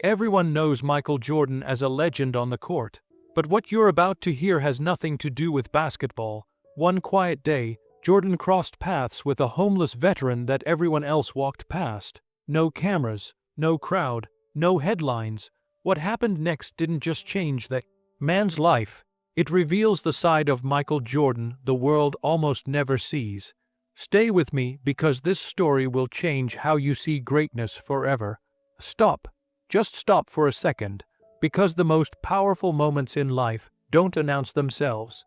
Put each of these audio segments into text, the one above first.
Everyone knows Michael Jordan as a legend on the court. But what you're about to hear has nothing to do with basketball. One quiet day, Jordan crossed paths with a homeless veteran that everyone else walked past. No cameras, no crowd, no headlines. What happened next didn't just change that man's life. It reveals the side of Michael Jordan the world almost never sees. Stay with me because this story will change how you see greatness forever. Stop. Just stop for a second, because the most powerful moments in life don't announce themselves.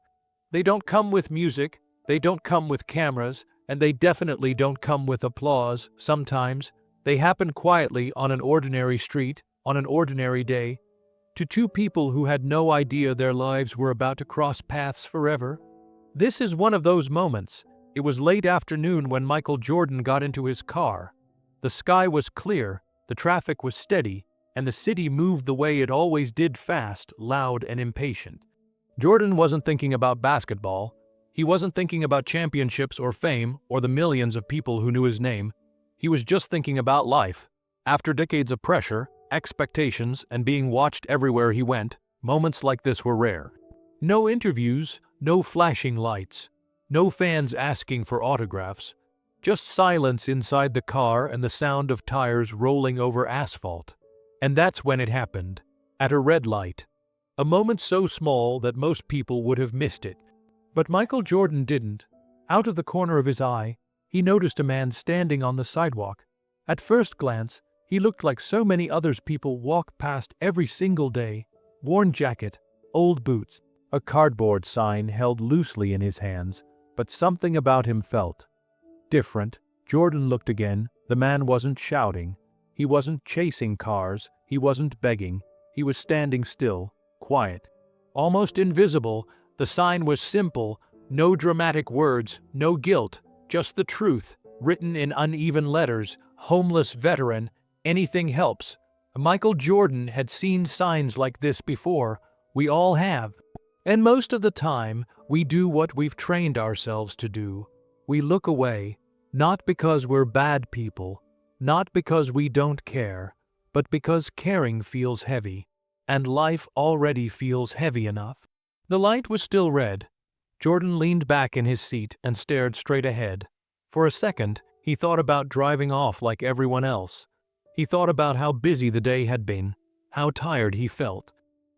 They don't come with music, they don't come with cameras, and they definitely don't come with applause. Sometimes, they happen quietly on an ordinary street, on an ordinary day, to two people who had no idea their lives were about to cross paths forever. This is one of those moments. It was late afternoon when Michael Jordan got into his car. The sky was clear, the traffic was steady, and the city moved the way it always did, fast, loud, and impatient. Jordan wasn't thinking about basketball. He wasn't thinking about championships or fame or the millions of people who knew his name. He was just thinking about life. After decades of pressure, expectations, and being watched everywhere he went, moments like this were rare. No interviews, no flashing lights, no fans asking for autographs, just silence inside the car and the sound of tires rolling over asphalt. And that's when it happened, at a red light. A moment so small that most people would have missed it. But Michael Jordan didn't. Out of the corner of his eye, he noticed a man standing on the sidewalk. At first glance, he looked like so many others people walk past every single day. Worn jacket, old boots, a cardboard sign held loosely in his hands, but something about him felt different. Jordan looked again. The man wasn't shouting. He wasn't chasing cars, he wasn't begging, he was standing still, quiet, almost invisible. The sign was simple, no dramatic words, no guilt, just the truth, written in uneven letters: homeless veteran, anything helps. Michael Jordan had seen signs like this before. We all have. And most of the time, we do what we've trained ourselves to do. We look away, not because we're bad people, not because we don't care, but because caring feels heavy, and life already feels heavy enough. The light was still red. Jordan leaned back in his seat and stared straight ahead. For a second, he thought about driving off like everyone else. He thought about how busy the day had been, how tired he felt,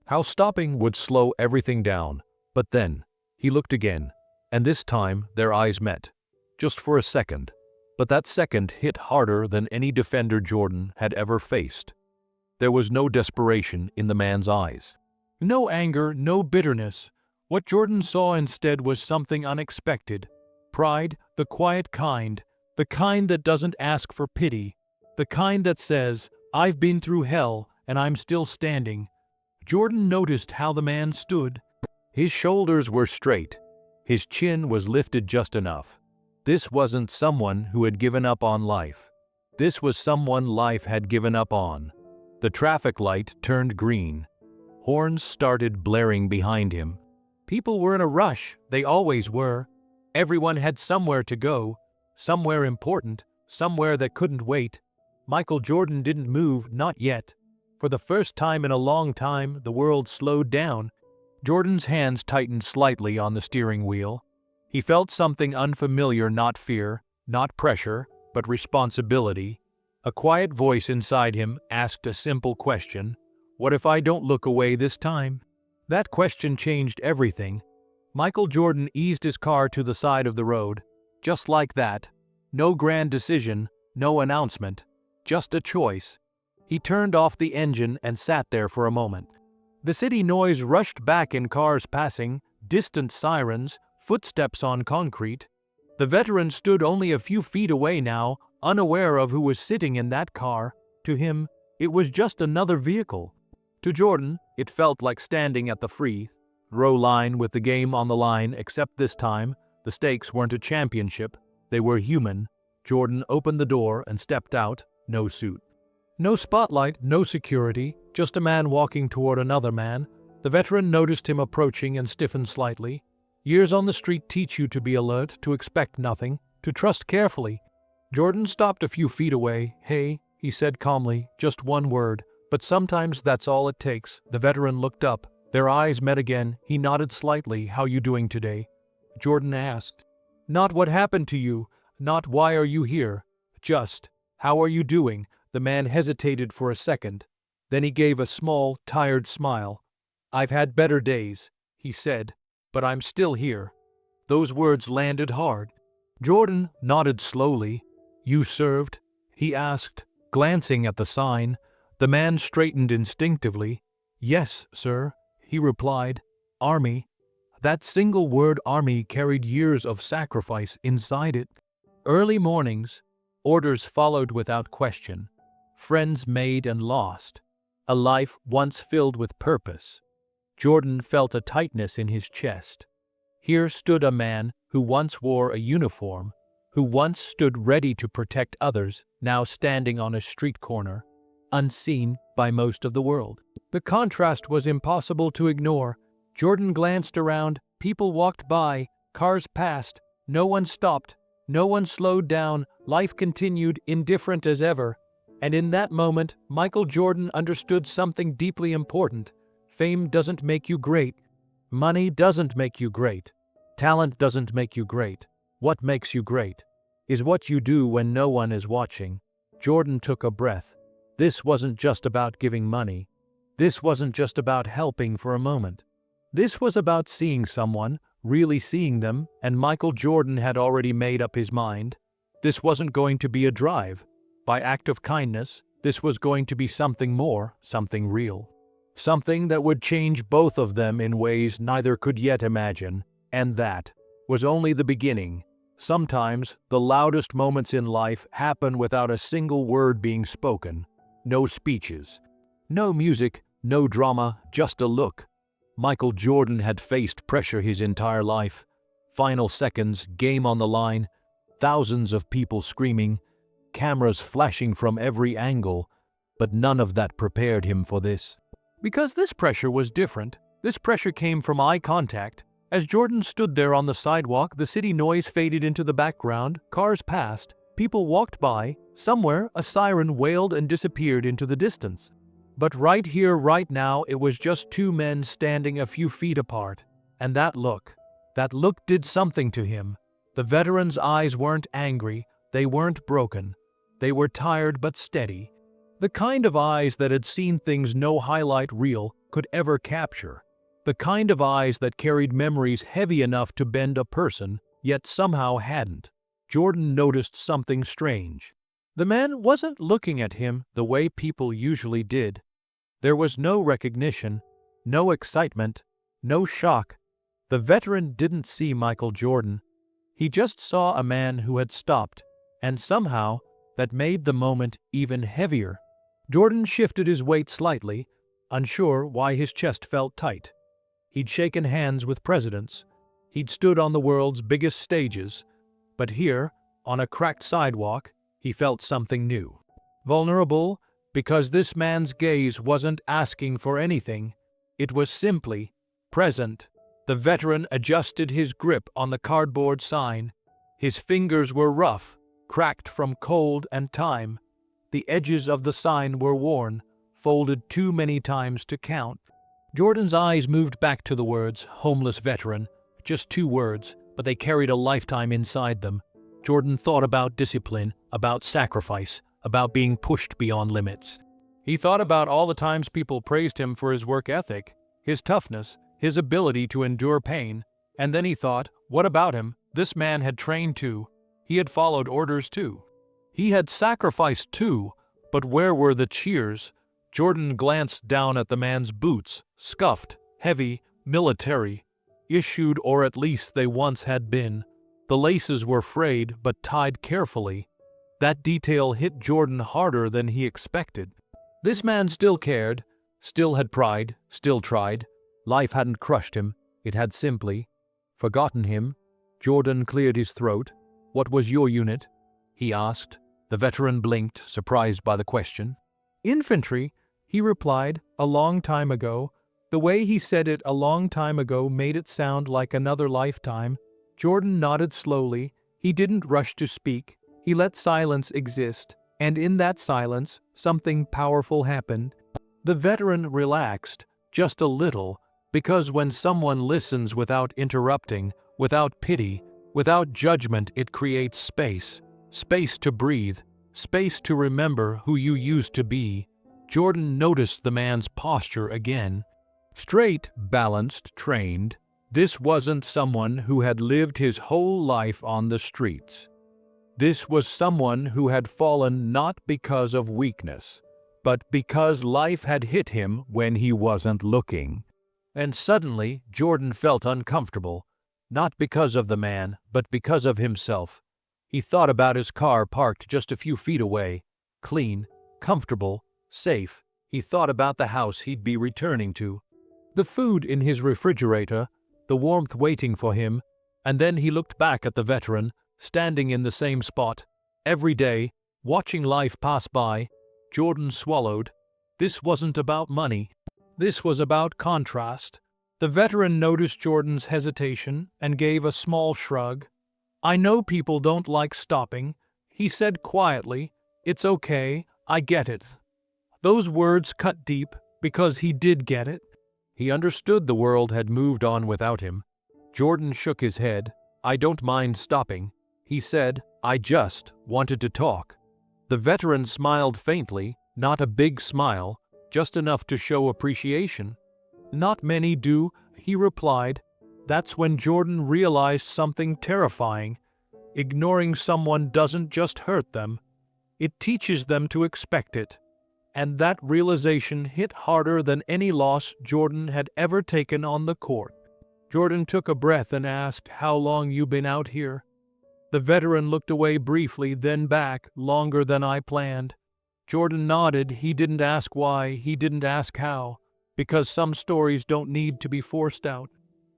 how stopping would slow everything down. But then, he looked again, and this time their eyes met. Just for a second. But that second hit harder than any defender Jordan had ever faced. There was no desperation in the man's eyes. No anger, no bitterness. What Jordan saw instead was something unexpected. Pride, the quiet kind, the kind that doesn't ask for pity, the kind that says, "I've been through hell, and I'm still standing." Jordan noticed how the man stood. His shoulders were straight. His chin was lifted just enough. This wasn't someone who had given up on life. This was someone life had given up on. The traffic light turned green. Horns started blaring behind him. People were in a rush, they always were. Everyone had somewhere to go, somewhere important, somewhere that couldn't wait. Michael Jordan didn't move, not yet. For the first time in a long time, the world slowed down. Jordan's hands tightened slightly on the steering wheel. He felt something unfamiliar, not fear, not pressure, but responsibility. A quiet voice inside him asked a simple question: what if I don't look away this time? That question changed everything. Michael Jordan eased his car to the side of the road. Just like that. No grand decision, no announcement, just a choice. He turned off the engine and sat there for a moment. The city noise rushed back in cars passing, distant sirens, footsteps on concrete. The veteran stood only a few feet away now, unaware of who was sitting in that car. To him, it was just another vehicle. To Jordan, it felt like standing at the free throw line with the game on the line, except this time, the stakes weren't a championship, they were human. Jordan opened the door and stepped out, no suit. No spotlight, no security, just a man walking toward another man. The veteran noticed him approaching and stiffened slightly. Years on the street teach you to be alert, to expect nothing, to trust carefully. Jordan stopped a few feet away. "Hey," he said calmly, just one word. But sometimes that's all it takes. The veteran looked up. Their eyes met again. He nodded slightly. How you doing today? Jordan asked. Not what happened to you, not why are you here. Just, how are you doing? The man hesitated for a second. Then he gave a small, tired smile. I've had better days, he said, but I'm still here. Those words landed hard. Jordan nodded slowly. You served? He asked, glancing at the sign. The man straightened instinctively. Yes, sir, he replied. Army. That single word army carried years of sacrifice inside it. Early mornings, orders followed without question. Friends made and lost. A life once filled with purpose. Jordan felt a tightness in his chest. Here stood a man who once wore a uniform, who once stood ready to protect others, now standing on a street corner, unseen by most of the world. The contrast was impossible to ignore. Jordan glanced around, people walked by, cars passed, no one stopped, no one slowed down, life continued indifferent as ever. And in that moment, Michael Jordan understood something deeply important. Fame doesn't make you great. Money doesn't make you great. Talent doesn't make you great. What makes you great is what you do when no one is watching. Jordan took a breath. This wasn't just about giving money. This wasn't just about helping for a moment. This was about seeing someone, really seeing them, and Michael Jordan had already made up his mind. This wasn't going to be a drive. By act of kindness, this was going to be something more, something real. Something that would change both of them in ways neither could yet imagine. And that was only the beginning. Sometimes, the loudest moments in life happen without a single word being spoken. No speeches. No music, no drama, just a look. Michael Jordan had faced pressure his entire life. Final seconds, game on the line, thousands of people screaming, cameras flashing from every angle, but none of that prepared him for this. Because this pressure was different. This pressure came from eye contact. As Jordan stood there on the sidewalk, the city noise faded into the background, cars passed, people walked by, somewhere a siren wailed and disappeared into the distance. But right here, right now, it was just two men standing a few feet apart. And that look did something to him. The veteran's eyes weren't angry, they weren't broken. They were tired but steady. The kind of eyes that had seen things no highlight reel could ever capture. The kind of eyes that carried memories heavy enough to bend a person, yet somehow hadn't. Jordan noticed something strange. The man wasn't looking at him the way people usually did. There was no recognition, no excitement, no shock. The veteran didn't see Michael Jordan. He just saw a man who had stopped, and somehow that made the moment even heavier. Jordan shifted his weight slightly, unsure why his chest felt tight. He'd shaken hands with presidents. He'd stood on the world's biggest stages. But here, on a cracked sidewalk, he felt something new. Vulnerable, because this man's gaze wasn't asking for anything. It was simply present. The veteran adjusted his grip on the cardboard sign. His fingers were rough, cracked from cold and time. The edges of the sign were worn, folded too many times to count. Jordan's eyes moved back to the words, homeless veteran. Just two words, but they carried a lifetime inside them. Jordan thought about discipline, about sacrifice, about being pushed beyond limits. He thought about all the times people praised him for his work ethic, his toughness, his ability to endure pain. And then he thought, what about him? This man had trained too. He had followed orders too. He had sacrificed too, but where were the cheers? Jordan glanced down at the man's boots, scuffed, heavy, military, issued, or at least they once had been. The laces were frayed but tied carefully. That detail hit Jordan harder than he expected. This man still cared, still had pride, still tried. Life hadn't crushed him, it had simply forgotten him. Jordan cleared his throat. What was your unit? He asked. The veteran blinked, surprised by the question. Infantry, he replied, a long time ago. The way he said it a long time ago made it sound like another lifetime. Jordan nodded slowly. He didn't rush to speak. He let silence exist. And in that silence, something powerful happened. The veteran relaxed, just a little, because when someone listens without interrupting, without pity, without judgment, it creates space. Space to breathe, space to remember who you used to be. Jordan noticed the man's posture again. Straight, balanced, trained. This wasn't someone who had lived his whole life on the streets. This was someone who had fallen not because of weakness, but because life had hit him when he wasn't looking. And suddenly, Jordan felt uncomfortable, not because of the man, but because of himself. He thought about his car parked just a few feet away, clean, comfortable, safe. He thought about the house he'd be returning to, the food in his refrigerator, the warmth waiting for him, and then he looked back at the veteran, standing in the same spot, every day, watching life pass by. Jordan swallowed. This wasn't about money. This was about contrast. The veteran noticed Jordan's hesitation and gave a small shrug. "I know people don't like stopping," he said quietly. "It's okay, I get it." Those words cut deep because he did get it. He understood the world had moved on without him. Jordan shook his head. "I don't mind stopping," he said. "I just wanted to talk." The veteran smiled faintly, not a big smile, just enough to show appreciation. "Not many do," he replied. That's when Jordan realized something terrifying. Ignoring someone doesn't just hurt them, it teaches them to expect it. And that realization hit harder than any loss Jordan had ever taken on the court. Jordan took a breath and asked, "How long you been out here?" The veteran looked away briefly, then back, "Longer than I planned." Jordan nodded. He didn't ask why, he didn't ask how, because some stories don't need to be forced out.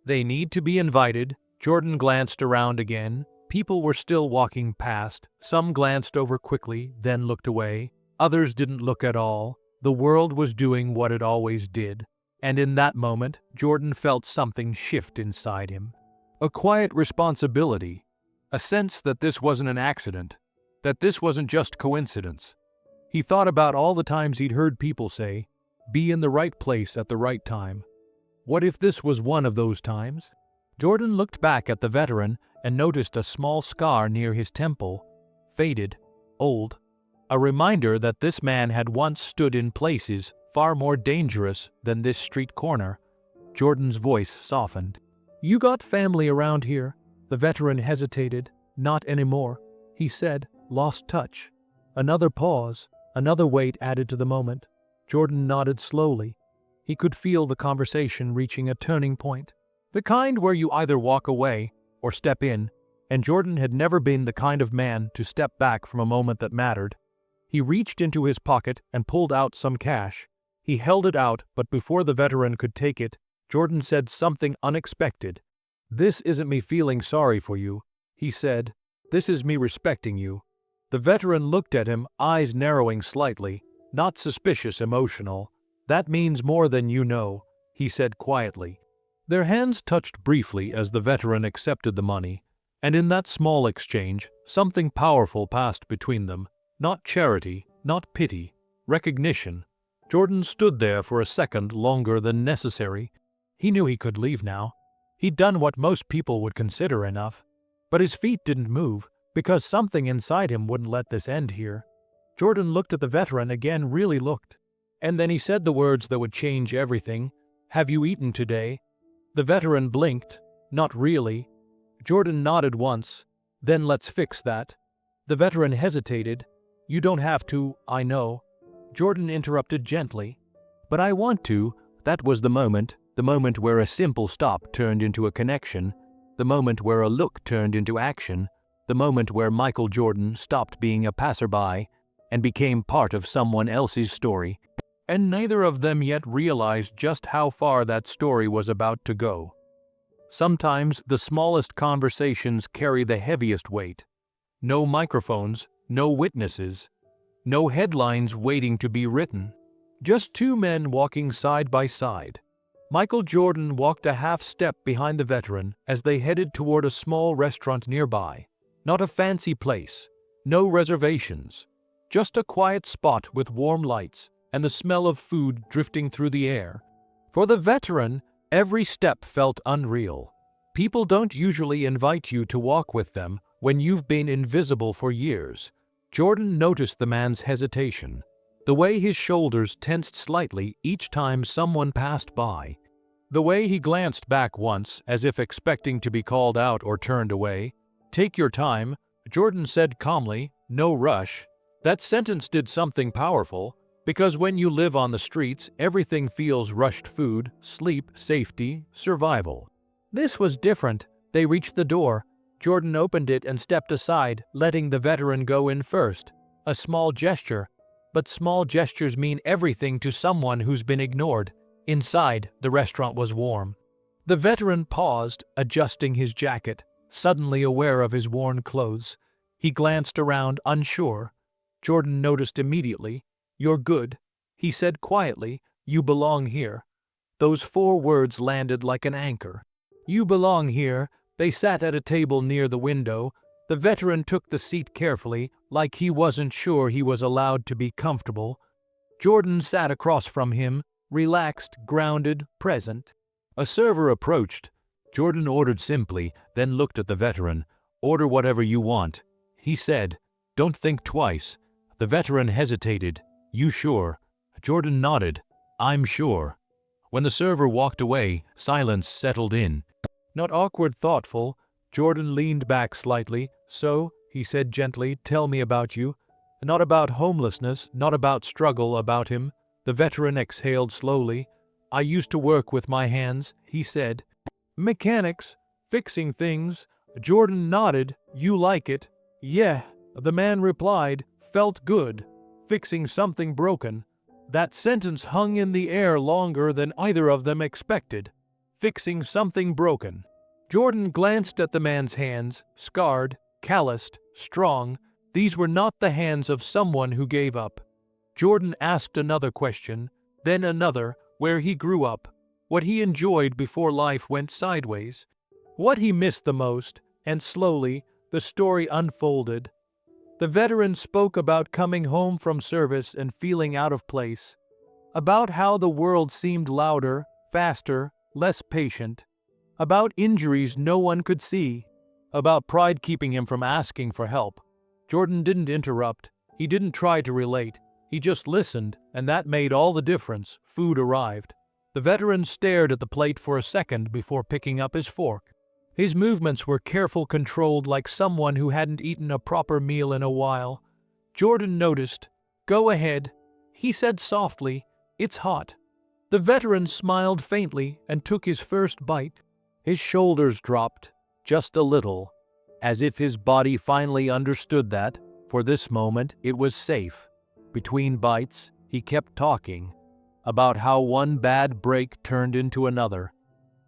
They need to be invited. Jordan glanced around again. People were still walking past. Some glanced over quickly, then looked away. Others didn't look at all. The world was doing what it always did. And in that moment, Jordan felt something shift inside him. A quiet responsibility. A sense that this wasn't an accident. That this wasn't just coincidence. He thought about all the times he'd heard people say, "Be in the right place at the right time." What if this was one of those times? Jordan looked back at the veteran and noticed a small scar near his temple. Faded, old. A reminder that this man had once stood in places far more dangerous than this street corner. Jordan's voice softened. "You got family around here?" The veteran hesitated. "Not anymore," he said, lost touch. Another pause, another weight added to the moment. Jordan nodded slowly. He could feel the conversation reaching a turning point. The kind where you either walk away or step in, and Jordan had never been the kind of man to step back from a moment that mattered. He reached into his pocket and pulled out some cash. He held it out, but before the veteran could take it, Jordan said something unexpected. "This isn't me feeling sorry for you," he said. "This is me respecting you." The veteran looked at him, eyes narrowing slightly, not suspicious, emotional. "That means more than you know," he said quietly. Their hands touched briefly as the veteran accepted the money, and in that small exchange, something powerful passed between them. Not charity, not pity, recognition. Jordan stood there for a second longer than necessary. He knew he could leave now. He'd done what most people would consider enough. But his feet didn't move, because something inside him wouldn't let this end here. Jordan looked at the veteran again, really looked. And then he said the words that would change everything. "Have you eaten today?" The veteran blinked. "Not really." Jordan nodded once. "Then let's fix that." The veteran hesitated. "You don't have to, I know." Jordan interrupted gently. "But I want to." That was the moment where a simple stop turned into a connection, the moment where a look turned into action, the moment where Michael Jordan stopped being a passerby and became part of someone else's story. And neither of them yet realized just how far that story was about to go. Sometimes the smallest conversations carry the heaviest weight. No microphones, no witnesses, no headlines waiting to be written. Just two men walking side by side. Michael Jordan walked a half step behind the veteran as they headed toward a small restaurant nearby. Not a fancy place, no reservations, just a quiet spot with warm lights and the smell of food drifting through the air. For the veteran, every step felt unreal. People don't usually invite you to walk with them when you've been invisible for years. Jordan noticed the man's hesitation, the way his shoulders tensed slightly each time someone passed by, the way he glanced back once as if expecting to be called out or turned away. "Take your time," Jordan said calmly, "no rush." That sentence did something powerful, because when you live on the streets, everything feels rushed: food, sleep, safety, survival. This was different. They reached the door. Jordan opened it and stepped aside, letting the veteran go in first. A small gesture, but small gestures mean everything to someone who's been ignored. Inside, the restaurant was warm. The veteran paused, adjusting his jacket, suddenly aware of his worn clothes. He glanced around, unsure. Jordan noticed immediately. "You're good," he said quietly. "You belong here." Those 4 words landed like an anchor. "You belong here." They sat at a table near the window. The veteran took the seat carefully, like he wasn't sure he was allowed to be comfortable. Jordan sat across from him, relaxed, grounded, present. A server approached. Jordan ordered simply, then looked at the veteran. "Order whatever you want," he said. "Don't think twice." The veteran hesitated. "You sure?" Jordan nodded. "I'm sure." When the server walked away, silence settled in. Not awkward, thoughtful. Jordan leaned back slightly. "So," he said gently, "tell me about you." Not about homelessness, not about struggle, about him. The veteran exhaled slowly. "I used to work with my hands," he said. "Mechanics, fixing things." Jordan nodded. "You like it?" "Yeah," the man replied. "Felt good. Fixing something broken." That sentence hung in the air longer than either of them expected. Fixing something broken. Jordan glanced at the man's hands, scarred, calloused, strong. These were not the hands of someone who gave up. Jordan asked another question, then another: where he grew up, what he enjoyed before life went sideways, what he missed the most, and slowly, the story unfolded. The veteran spoke about coming home from service and feeling out of place, about how the world seemed louder, faster, less patient, about injuries no one could see, about pride keeping him from asking for help. Jordan didn't interrupt. He didn't try to relate. He just listened, and that made all the difference. Food arrived. The veteran stared at the plate for a second before picking up his fork. His movements were careful, controlled, like someone who hadn't eaten a proper meal in a while. Jordan noticed. "Go ahead," he said softly. "It's hot." The veteran smiled faintly and took his first bite. His shoulders dropped, just a little, as if his body finally understood that, for this moment, it was safe. Between bites, he kept talking about how one bad break turned into another,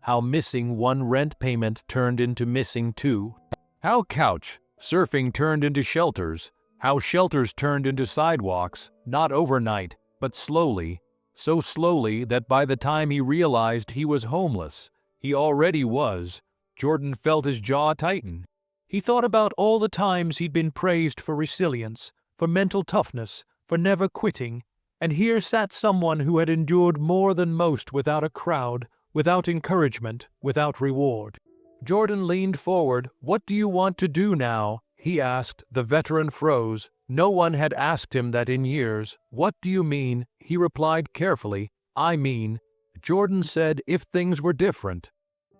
how missing one rent payment turned into missing 2, how couch surfing turned into shelters, how shelters turned into sidewalks, not overnight, but slowly, so slowly that by the time he realized he was homeless, he already was. Jordan felt his jaw tighten. He thought about all the times he'd been praised for resilience, for mental toughness, for never quitting, and here sat someone who had endured more than most without a crowd, without encouragement, without reward. Jordan leaned forward. "What do you want to do now?" he asked. The veteran froze. No one had asked him that in years. "What do you mean?" he replied carefully. "I mean," Jordan said, "if things were different.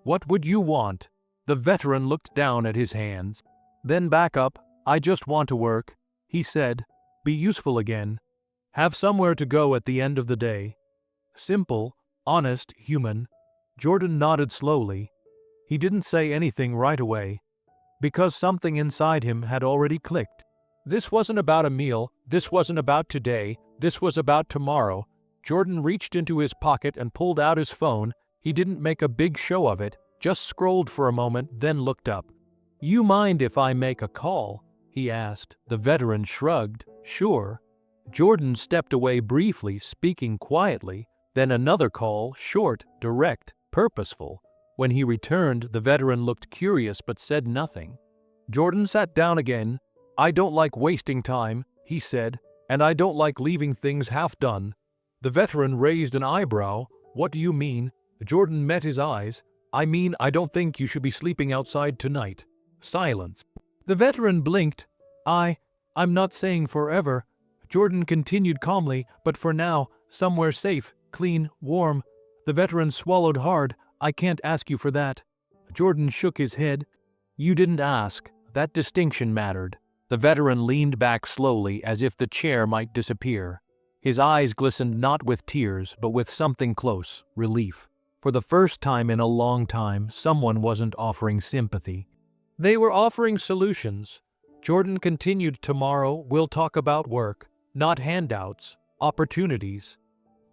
What would you want?" The veteran looked down at his hands, then back up. "I just want to work," he said. "Be useful again. Have somewhere to go at the end of the day. Simple, honest, human." Jordan nodded slowly. He didn't say anything right away, because something inside him had already clicked. This wasn't about a meal, this wasn't about today, this was about tomorrow. Jordan reached into his pocket and pulled out his phone. He didn't make a big show of it, just scrolled for a moment, then looked up. "You mind if I make a call?" he asked. The veteran shrugged. "Sure." Jordan stepped away briefly, speaking quietly. Then another call, short, direct, purposeful. When he returned, the veteran looked curious but said nothing. Jordan sat down again. "I don't like wasting time," he said, "and I don't like leaving things half done." The veteran raised an eyebrow. What do you mean? Jordan met his eyes. I mean, I don't think you should be sleeping outside tonight. Silence. The veteran blinked. I'm not saying forever. Jordan continued calmly, but for now, somewhere safe, clean, warm. The veteran swallowed hard. I can't ask you for that. Jordan shook his head. You didn't ask. That distinction mattered. The veteran leaned back slowly as if the chair might disappear. His eyes glistened not with tears, but with something close, relief. For the first time in a long time, someone wasn't offering sympathy. They were offering solutions. Jordan continued, tomorrow we'll talk about work, not handouts, opportunities.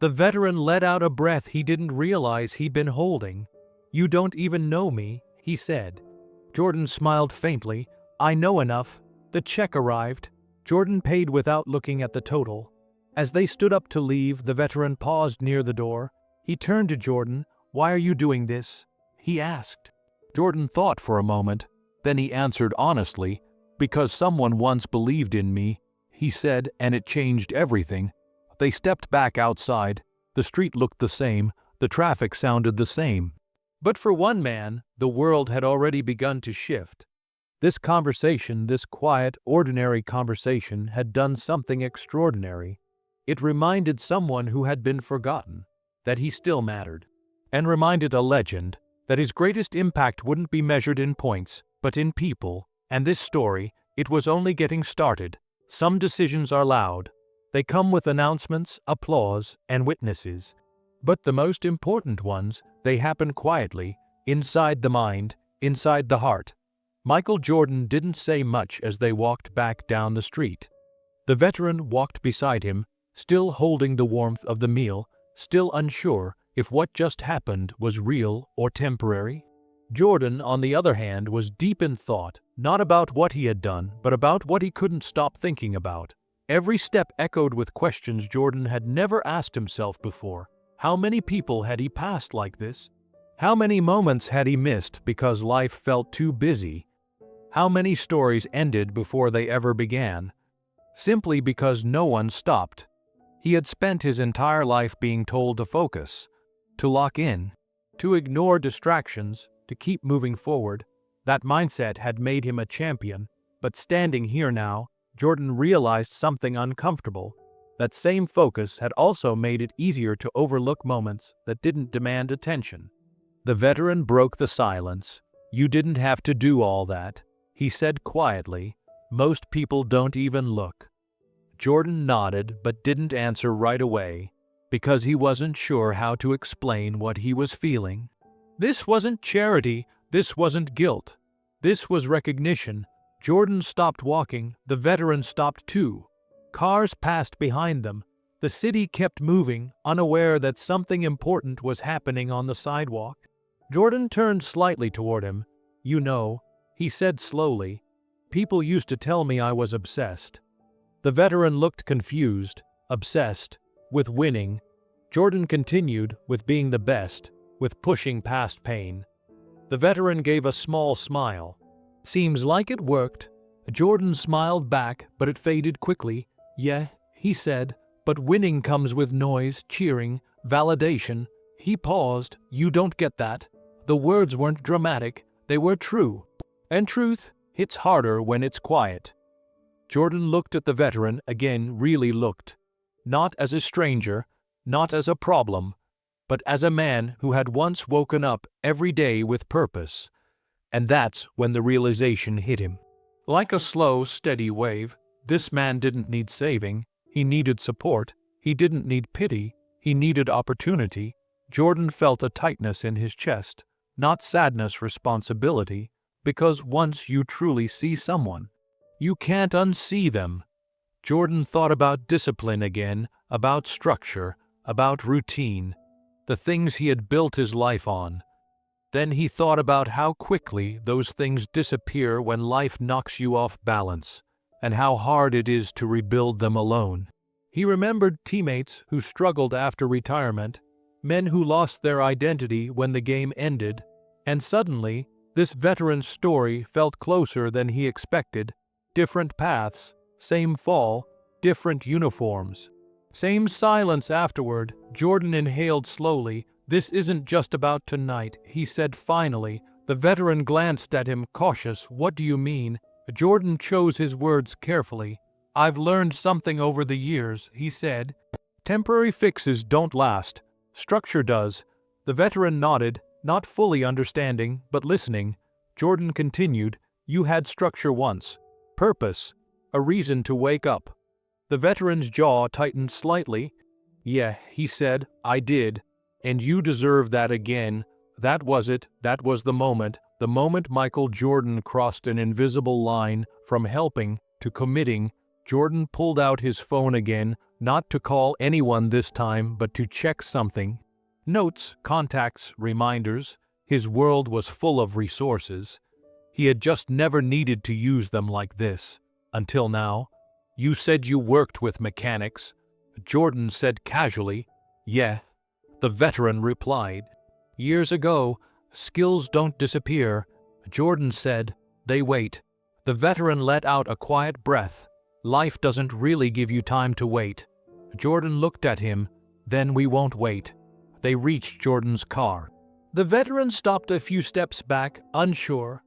The veteran let out a breath he didn't realize he'd been holding. You don't even know me, he said. Jordan smiled faintly. I know enough. The check arrived. Jordan paid without looking at the total. As they stood up to leave, the veteran paused near the door. He turned to Jordan. Why are you doing this? He asked. Jordan thought for a moment. Then he answered honestly, because someone once believed in me, he said, and it changed everything. They stepped back outside. The street looked the same. The traffic sounded the same. But for one man, the world had already begun to shift. This conversation, this quiet, ordinary conversation, had done something extraordinary. It reminded someone who had been forgotten that he still mattered, and reminded a legend that his greatest impact wouldn't be measured in points, but in people. And this story, it was only getting started. Some decisions are loud. They come with announcements, applause, and witnesses. But the most important ones, they happen quietly, inside the mind, inside the heart. Michael Jordan didn't say much as they walked back down the street. The veteran walked beside him, still holding the warmth of the meal, still unsure if what just happened was real or temporary. Jordan, on the other hand, was deep in thought, not about what he had done, but about what he couldn't stop thinking about. Every step echoed with questions Jordan had never asked himself before. How many people had he passed like this? How many moments had he missed because life felt too busy? How many stories ended before they ever began, simply because no one stopped? He had spent his entire life being told to focus, to lock in, to ignore distractions, to keep moving forward. That mindset had made him a champion, but standing here now, Jordan realized something uncomfortable. That same focus had also made it easier to overlook moments that didn't demand attention. The veteran broke the silence. You didn't have to do all that, he said quietly. Most people don't even look. Jordan nodded but didn't answer right away, because he wasn't sure how to explain what he was feeling. This wasn't charity, this wasn't guilt. This was recognition. Jordan stopped walking, the veteran stopped too. Cars passed behind them. The city kept moving, unaware that something important was happening on the sidewalk. Jordan turned slightly toward him. You know, he said slowly, people used to tell me I was obsessed. The veteran looked confused. Obsessed? With winning? Jordan continued, with being the best, with pushing past pain. The veteran gave a small smile. Seems like it worked. Jordan smiled back, but it faded quickly. Yeah, he said, but winning comes with noise, cheering, validation. He paused. You don't get that. The words weren't dramatic, they were true. And truth hits harder when it's quiet. Jordan looked at the veteran again, really looked. Not as a stranger, not as a problem, but as a man who had once woken up every day with purpose. And that's when the realization hit him. Like a slow, steady wave, this man didn't need saving, he needed support, he didn't need pity, he needed opportunity. Jordan felt a tightness in his chest, not sadness, responsibility, because once you truly see someone, you can't unsee them. Jordan thought about discipline again, about structure, about routine, the things he had built his life on. Then he thought about how quickly those things disappear when life knocks you off balance, and how hard it is to rebuild them alone. He remembered teammates who struggled after retirement, men who lost their identity when the game ended, and suddenly, this veteran's story felt closer than he expected. Different paths, same fall, different uniforms. Same silence afterward. Jordan inhaled slowly. This isn't just about tonight, he said finally. The veteran glanced at him, cautious. What do you mean? Jordan chose his words carefully. I've learned something over the years, he said. Temporary fixes don't last. Structure does. The veteran nodded, not fully understanding, but listening. Jordan continued, you had structure once. Purpose. A reason to wake up. The veteran's jaw tightened slightly. Yeah, he said, I did. And you deserve that again. That was it. That was the moment. The moment Michael Jordan crossed an invisible line from helping to committing. Jordan pulled out his phone again, not to call anyone this time, but to check something. Notes, contacts, reminders. His world was full of resources. He had just never needed to use them like this. Until now. You said you worked with mechanics. Jordan said casually. Yeah. The veteran replied. Years ago, skills don't disappear. Jordan said, they wait. The veteran let out a quiet breath. Life doesn't really give you time to wait. Jordan looked at him. Then we won't wait. They reached Jordan's car. The veteran stopped a few steps back, unsure.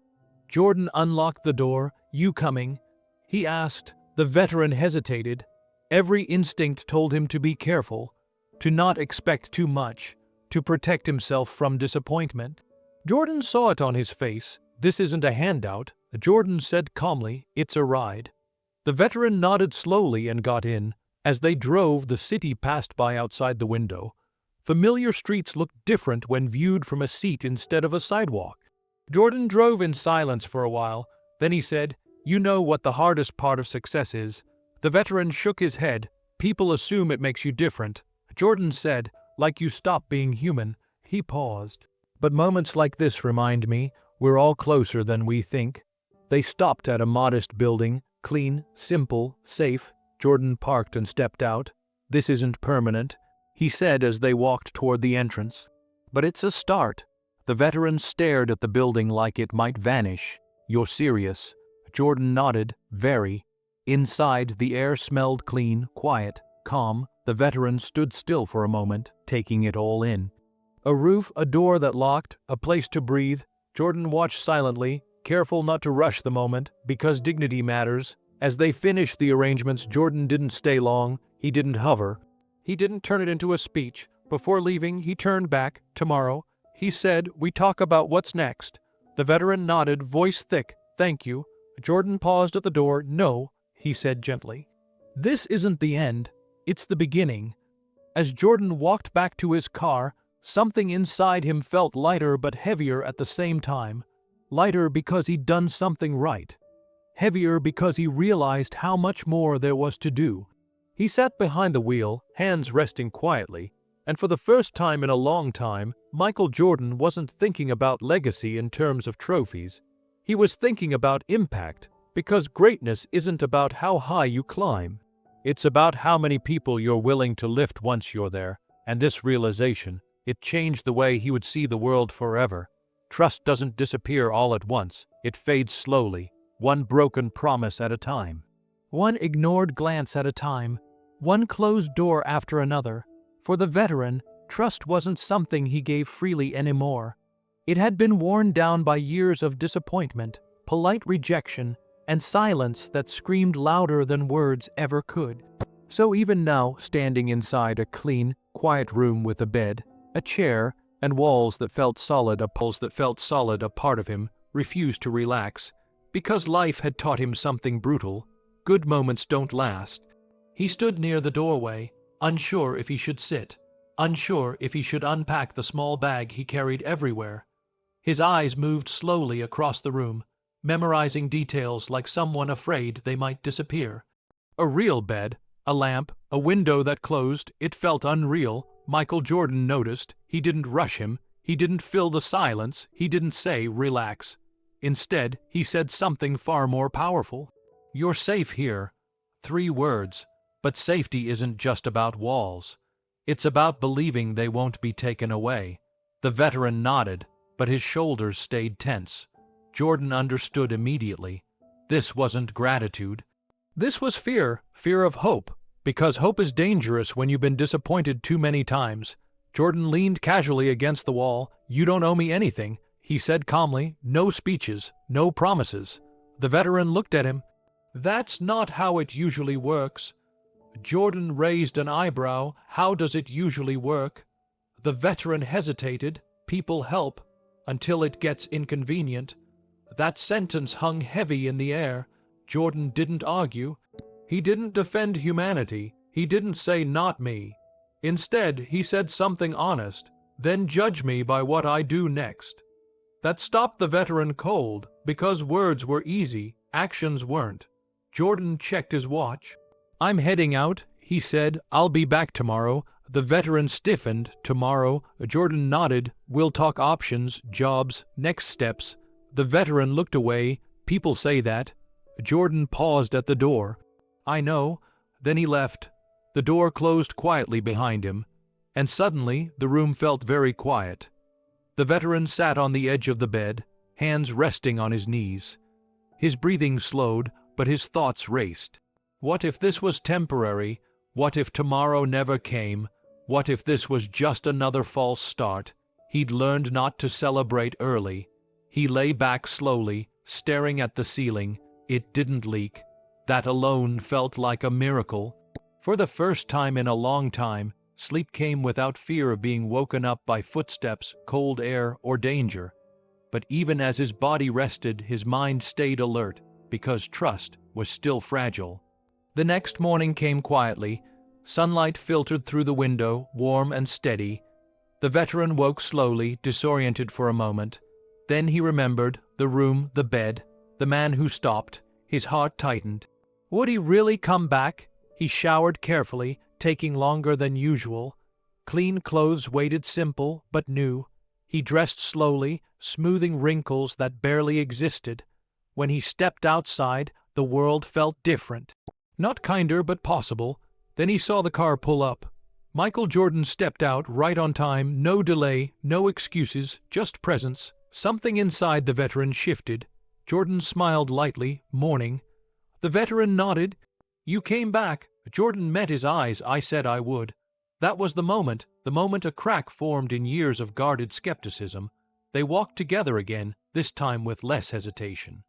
Jordan unlocked the door. You coming? He asked. The veteran hesitated. Every instinct told him to be careful, to not expect too much, to protect himself from disappointment. Jordan saw it on his face. This isn't a handout, Jordan said calmly. It's a ride. The veteran nodded slowly and got in. As they drove, the city passed by outside the window. Familiar streets looked different when viewed from a seat instead of a sidewalk. Jordan drove in silence for a while. Then he said, you know what the hardest part of success is. The veteran shook his head. People assume it makes you different. Jordan said, like you stop being human. He paused. But moments like this remind me, we're all closer than we think. They stopped at a modest building, clean, simple, safe. Jordan parked and stepped out. This isn't permanent, he said as they walked toward the entrance. But it's a start. The veteran stared at the building like it might vanish. You're serious? Jordan nodded, very. Inside, the air smelled clean, quiet, calm. The veteran stood still for a moment, taking it all in. A roof, a door that locked, a place to breathe. Jordan watched silently, careful not to rush the moment, because dignity matters. As they finished the arrangements, Jordan didn't stay long. He didn't hover. He didn't turn it into a speech. Before leaving, he turned back. Tomorrow, he said, we talk about what's next. The veteran nodded, voice thick. Thank you. Jordan paused at the door. No, he said gently. This isn't the end. It's the beginning. As Jordan walked back to his car, something inside him felt lighter but heavier at the same time. Lighter because he'd done something right. Heavier because he realized how much more there was to do. He sat behind the wheel, hands resting quietly, and for the first time in a long time, Michael Jordan wasn't thinking about legacy in terms of trophies. He was thinking about impact, because greatness isn't about how high you climb. It's about how many people you're willing to lift once you're there, and this realization, it changed the way he would see the world forever. Trust doesn't disappear all at once, it fades slowly, one broken promise at a time. One ignored glance at a time, one closed door after another. For the veteran, trust wasn't something he gave freely anymore. It had been worn down by years of disappointment, polite rejection, and silence that screamed louder than words ever could. So even now, standing inside a clean, quiet room with a bed, a chair, and walls that felt solid, a part of him refused to relax. Because life had taught him something brutal, good moments don't last. He stood near the doorway, unsure if he should sit, unsure if he should unpack the small bag he carried everywhere. His eyes moved slowly across the room, memorizing details like someone afraid they might disappear. A real bed, a lamp, a window that closed, it felt unreal. Michael Jordan noticed. He didn't rush him, he didn't fill the silence, he didn't say, relax. Instead, he said something far more powerful. You're safe here. 3 words. But safety isn't just about walls. It's about believing they won't be taken away. The veteran nodded, but his shoulders stayed tense. Jordan understood immediately. This wasn't gratitude. This was fear, fear of hope, Because hope is dangerous when you've been disappointed too many times. Jordan leaned casually against the wall. You don't owe me anything, he said calmly. No speeches, no promises. The veteran looked at him. That's not how it usually works. Jordan raised an eyebrow. How does it usually work? The veteran hesitated. People help until it gets inconvenient. That sentence hung heavy in the air. Jordan didn't argue. He didn't defend humanity. He didn't say, not me. Instead, he said something honest. Then judge me by what I do next. That stopped the veteran cold, because words were easy, actions weren't. Jordan checked his watch. I'm heading out, he said. I'll be back tomorrow. The veteran stiffened. Tomorrow. Jordan nodded. We'll talk options, jobs, next steps. The veteran looked away. People say that. Jordan paused at the door. I know. Then he left. The door closed quietly behind him, and suddenly the room felt very quiet. The veteran sat on the edge of the bed, hands resting on his knees. His breathing slowed, but his thoughts raced. What if this was temporary? What if tomorrow never came? What if this was just another false start? He'd learned not to celebrate early. He lay back slowly, staring at the ceiling. It didn't leak. That alone felt like a miracle. For the first time in a long time, sleep came without fear of being woken up by footsteps, cold air, or danger. But even as his body rested, his mind stayed alert, because trust was still fragile. The next morning came quietly. Sunlight filtered through the window, warm and steady. The veteran woke slowly, disoriented for a moment. Then he remembered the room, the bed, the man who stopped. His heart tightened. Would he really come back? He showered carefully, taking longer than usual. Clean clothes waited simple, but new. He dressed slowly, smoothing wrinkles that barely existed. When he stepped outside, the world felt different. Not kinder, but possible. Then he saw the car pull up. Michael Jordan stepped out right on time, no delay, no excuses, just presence. Something inside the veteran shifted. Jordan smiled lightly, morning. The veteran nodded. You came back. Jordan met his eyes. I said I would. That was the moment a crack formed in years of guarded skepticism. They walked together again, this time with less hesitation.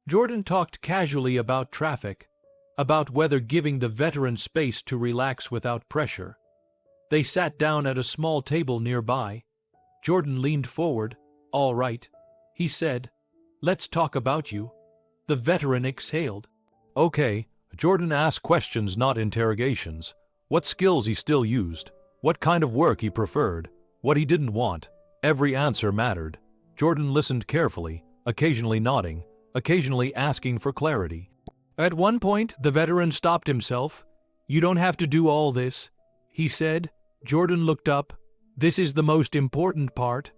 Jordan talked casually about traffic, about whether giving the veteran space to relax without pressure. They sat down at a small table nearby. Jordan leaned forward. All right, he said. Let's talk about you. The veteran exhaled. Okay. Jordan asked questions, not interrogations. What skills he still used, what kind of work he preferred, what he didn't want. Every answer mattered. Jordan listened carefully, occasionally nodding, occasionally asking for clarity. At one point, the veteran stopped himself. You don't have to do all this, he said. Jordan looked up. This is the most important part.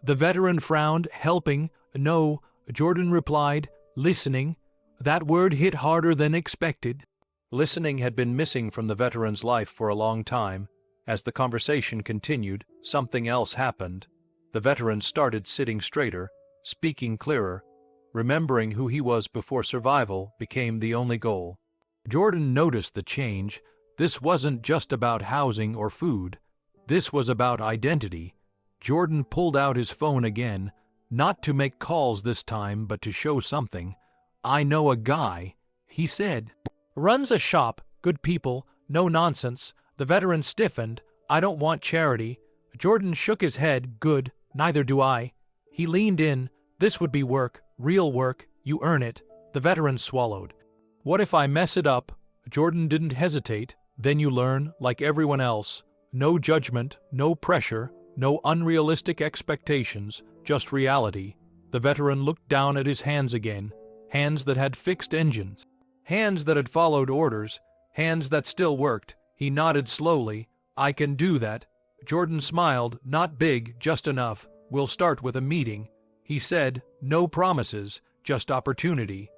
The veteran frowned. Helping? No, Jordan replied. Listening. That word hit harder than expected. Listening had been missing from the veteran's life for a long time. As the conversation continued, something else happened. The veteran started sitting straighter, speaking clearer. Remembering who he was before survival became the only goal. Jordan noticed the change. This wasn't just about housing or food. This was about identity. Jordan pulled out his phone again, not to make calls this time, but to show something. I know a guy, he said. Runs a shop, good people, no nonsense. The veteran stiffened. I don't want charity. Jordan shook his head. Good, neither do I. He leaned in. This would be work, real work. You earn it. The veteran swallowed. What if I mess it up? Jordan didn't hesitate. Then you learn, like everyone else. No judgment, no pressure, no unrealistic expectations, just reality. The veteran looked down at his hands again. Hands that had fixed engines. Hands that had followed orders. Hands that still worked. He nodded slowly. I can do that. Jordan smiled. Not big, just enough. We'll start with a meeting. He said, no promises, just opportunity.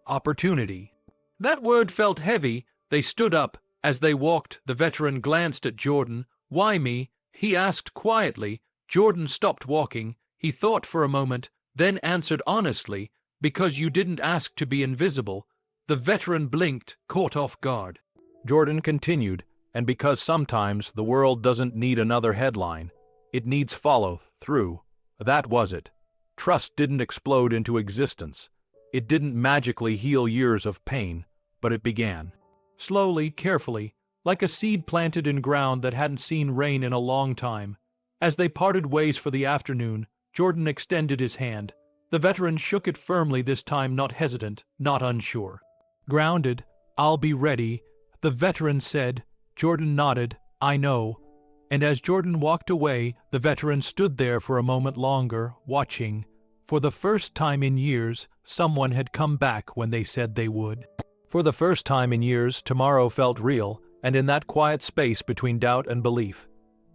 Opportunity. That word felt heavy. They stood up. As they walked, the veteran glanced at Jordan. Why me? He asked quietly. Jordan stopped walking. He thought for a moment, then answered honestly. Because you didn't ask to be invisible. The veteran blinked, caught off guard. Jordan continued, and because sometimes the world doesn't need another headline, it needs follow-through. That was it. Trust didn't explode into existence. It didn't magically heal years of pain, but it began. Slowly, carefully, like a seed planted in ground that hadn't seen rain in a long time. As they parted ways for the afternoon, Jordan extended his hand. The veteran shook it firmly this time, not hesitant, not unsure. Grounded, "I'll be ready," the veteran said. Jordan nodded, "I know." And as Jordan walked away, the veteran stood there for a moment longer, watching. For the first time in years, someone had come back when they said they would. For the first time in years, tomorrow felt real, and in that quiet space between doubt and belief,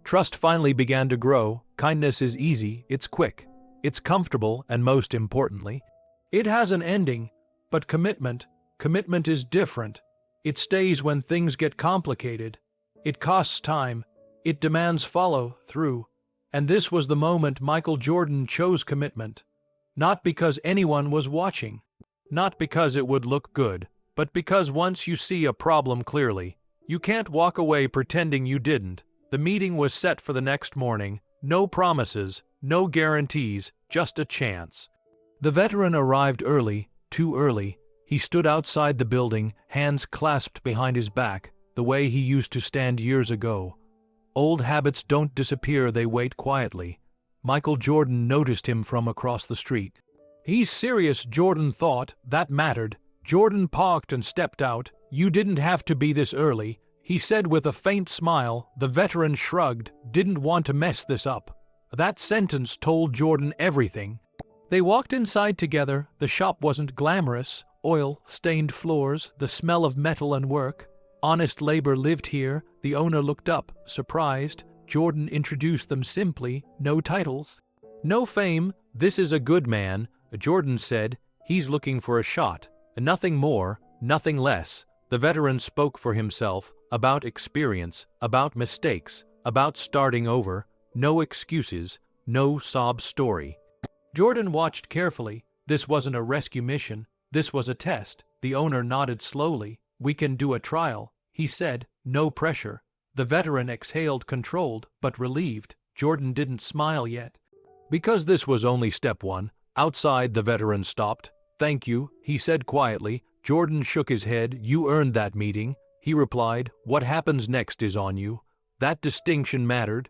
trust finally began to grow. Kindness is easy, it's quick, it's comfortable, and most importantly, it has an ending. But commitment is different. It stays when things get complicated. It costs time. It demands follow-through. And this was the moment Michael Jordan chose commitment. Not because anyone was watching. Not because it would look good. But because once you see a problem clearly, you can't walk away pretending you didn't. The meeting was set for the next morning. No promises, no guarantees, just a chance. The veteran arrived early, too early. He stood outside the building, hands clasped behind his back, the way he used to stand years ago. Old habits don't disappear, they wait quietly. Michael Jordan noticed him from across the street. He's serious, Jordan thought. That mattered. Jordan parked and stepped out. "You didn't have to be this early," he said with a faint smile. The veteran shrugged, didn't want to mess this up. That sentence told Jordan everything. They walked inside together. The shop wasn't glamorous. Oil-stained floors, the smell of metal and work. Honest labor lived here. The owner looked up, surprised. Jordan introduced them simply, no titles. "No fame, this is a good man," Jordan said. "He's looking for a shot. Nothing more, nothing less." The veteran spoke for himself, about experience, about mistakes, about starting over. No excuses, no sob story. Jordan watched carefully. This wasn't a rescue mission. This was a test. The owner nodded slowly. "We can do a trial," he said. "No pressure." The veteran exhaled, controlled, but relieved. Jordan didn't smile yet. Because this was only step one. Outside, the veteran stopped. "Thank you," he said quietly. Jordan shook his head. "You earned that meeting," he replied. "What happens next is on you." That distinction mattered.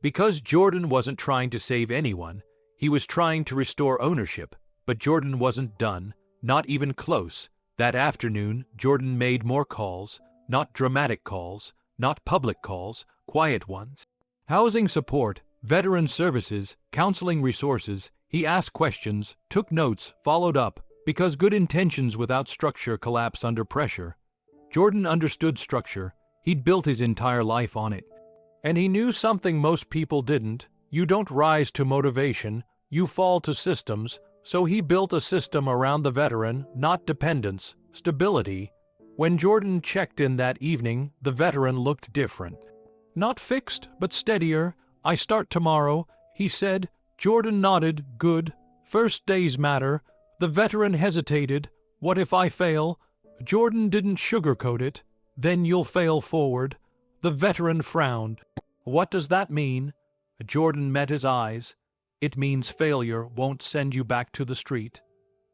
Because Jordan wasn't trying to save anyone. He was trying to restore ownership. But Jordan wasn't done. Not even close. That afternoon, Jordan made more calls. Not dramatic calls. Not public calls. Quiet ones. Housing support, veteran services, counseling resources. He asked questions, took notes, followed up. Because good intentions without structure collapse under pressure. Jordan understood structure. He'd built his entire life on it. And he knew something most people didn't. You don't rise to motivation. You fall to systems. So he built a system around the veteran, not dependence, stability. When Jordan checked in that evening, the veteran looked different. Not fixed, but steadier. "I start tomorrow," he said. Jordan nodded. "Good. First days matter." The veteran hesitated. "What if I fail?" Jordan didn't sugarcoat it. "Then you'll fail forward." The veteran frowned. "What does that mean?" Jordan met his eyes. "It means failure won't send you back to the street."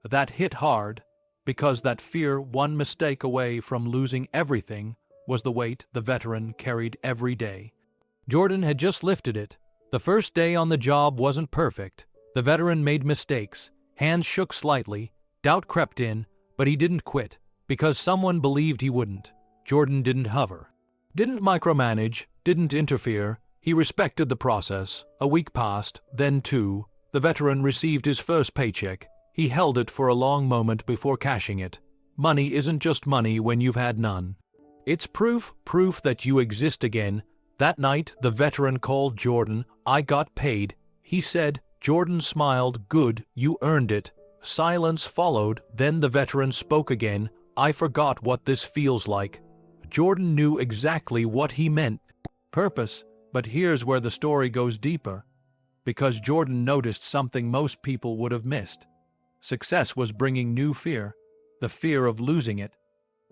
That hit hard, because that fear, one mistake away from losing everything, was the weight the veteran carried every day. Jordan had just lifted it. The first day on the job wasn't perfect. The veteran made mistakes. Hands shook slightly. Doubt crept in, but he didn't quit, because someone believed he wouldn't. Jordan didn't hover. Didn't micromanage, didn't interfere. He respected the process. A week passed, then two. The veteran received his first paycheck. He held it for a long moment before cashing it. Money isn't just money when you've had none. It's proof that you exist again. That night, the veteran called Jordan. "I got paid," he said. Jordan smiled. "Good, you earned it." Silence followed, then the veteran spoke again. "I forgot what this feels like." Jordan knew exactly what he meant. Purpose. But here's where the story goes deeper. Because Jordan noticed something most people would have missed. Success was bringing new fear. The fear of losing it.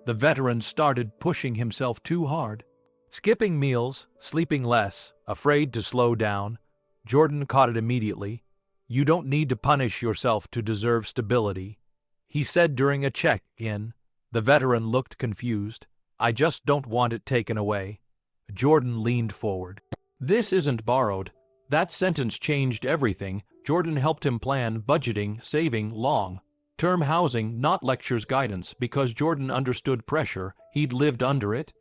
the veteran started pushing himself too hard. Skipping meals, sleeping less, afraid to slow down. Jordan caught it immediately. "You don't need to punish yourself to deserve stability," he said during a check-in. The veteran looked confused. "I just don't want it taken away." Jordan leaned forward. "This isn't borrowed." That sentence changed everything. Jordan helped him plan budgeting, saving, long-term housing, not lectures guidance, because Jordan understood pressure. He'd lived under it,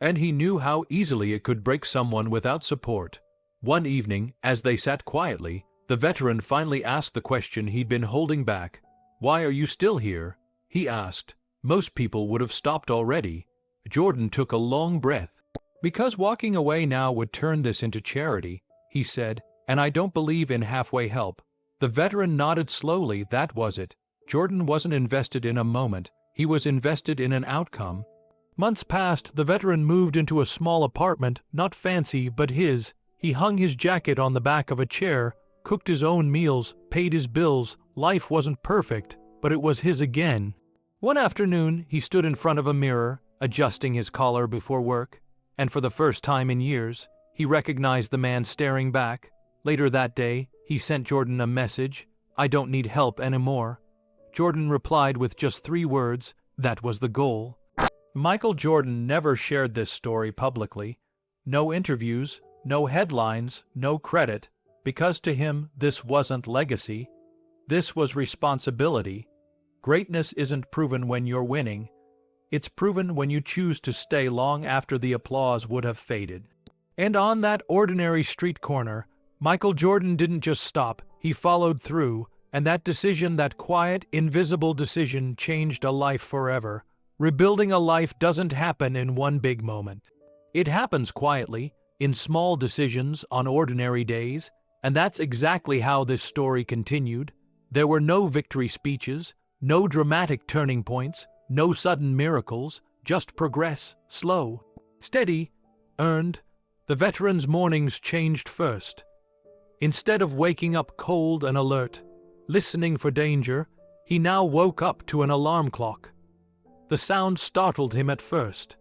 and he knew how easily it could break someone without support. One evening, as they sat quietly, the veteran finally asked the question he'd been holding back. "Why are you still here?" he asked. Most people would have stopped already. Jordan took a long breath. "Because walking away now would turn this into charity," he said, "and I don't believe in halfway help." The veteran nodded slowly. That was it. Jordan wasn't invested in a moment. He was invested in an outcome. Months passed. The veteran moved into a small apartment, not fancy, but his. He hung his jacket on the back of a chair, cooked his own meals, paid his bills. Life wasn't perfect, but it was his again. One afternoon, he stood in front of a mirror, adjusting his collar before work, and for the first time in years, he recognized the man staring back. Later that day, he sent Jordan a message, "I don't need help anymore." Jordan replied with just 3 words, "That was the goal." Michael Jordan never shared this story publicly. No interviews, no headlines, no credit, because to him this wasn't legacy. This was responsibility. Greatness isn't proven when you're winning. It's proven when you choose to stay long after the applause would have faded. And on that ordinary street corner, Michael Jordan didn't just stop, he followed through, and that decision, that quiet, invisible decision, changed a life forever. Rebuilding a life doesn't happen in one big moment. It happens quietly, in small decisions on ordinary days, and that's exactly how this story continued. There were no victory speeches, no dramatic turning points, no sudden miracles, just progress, slow, steady, earned. The veteran's mornings changed first. Instead of waking up cold and alert, listening for danger, he now woke up to an alarm clock. The sound startled him at first.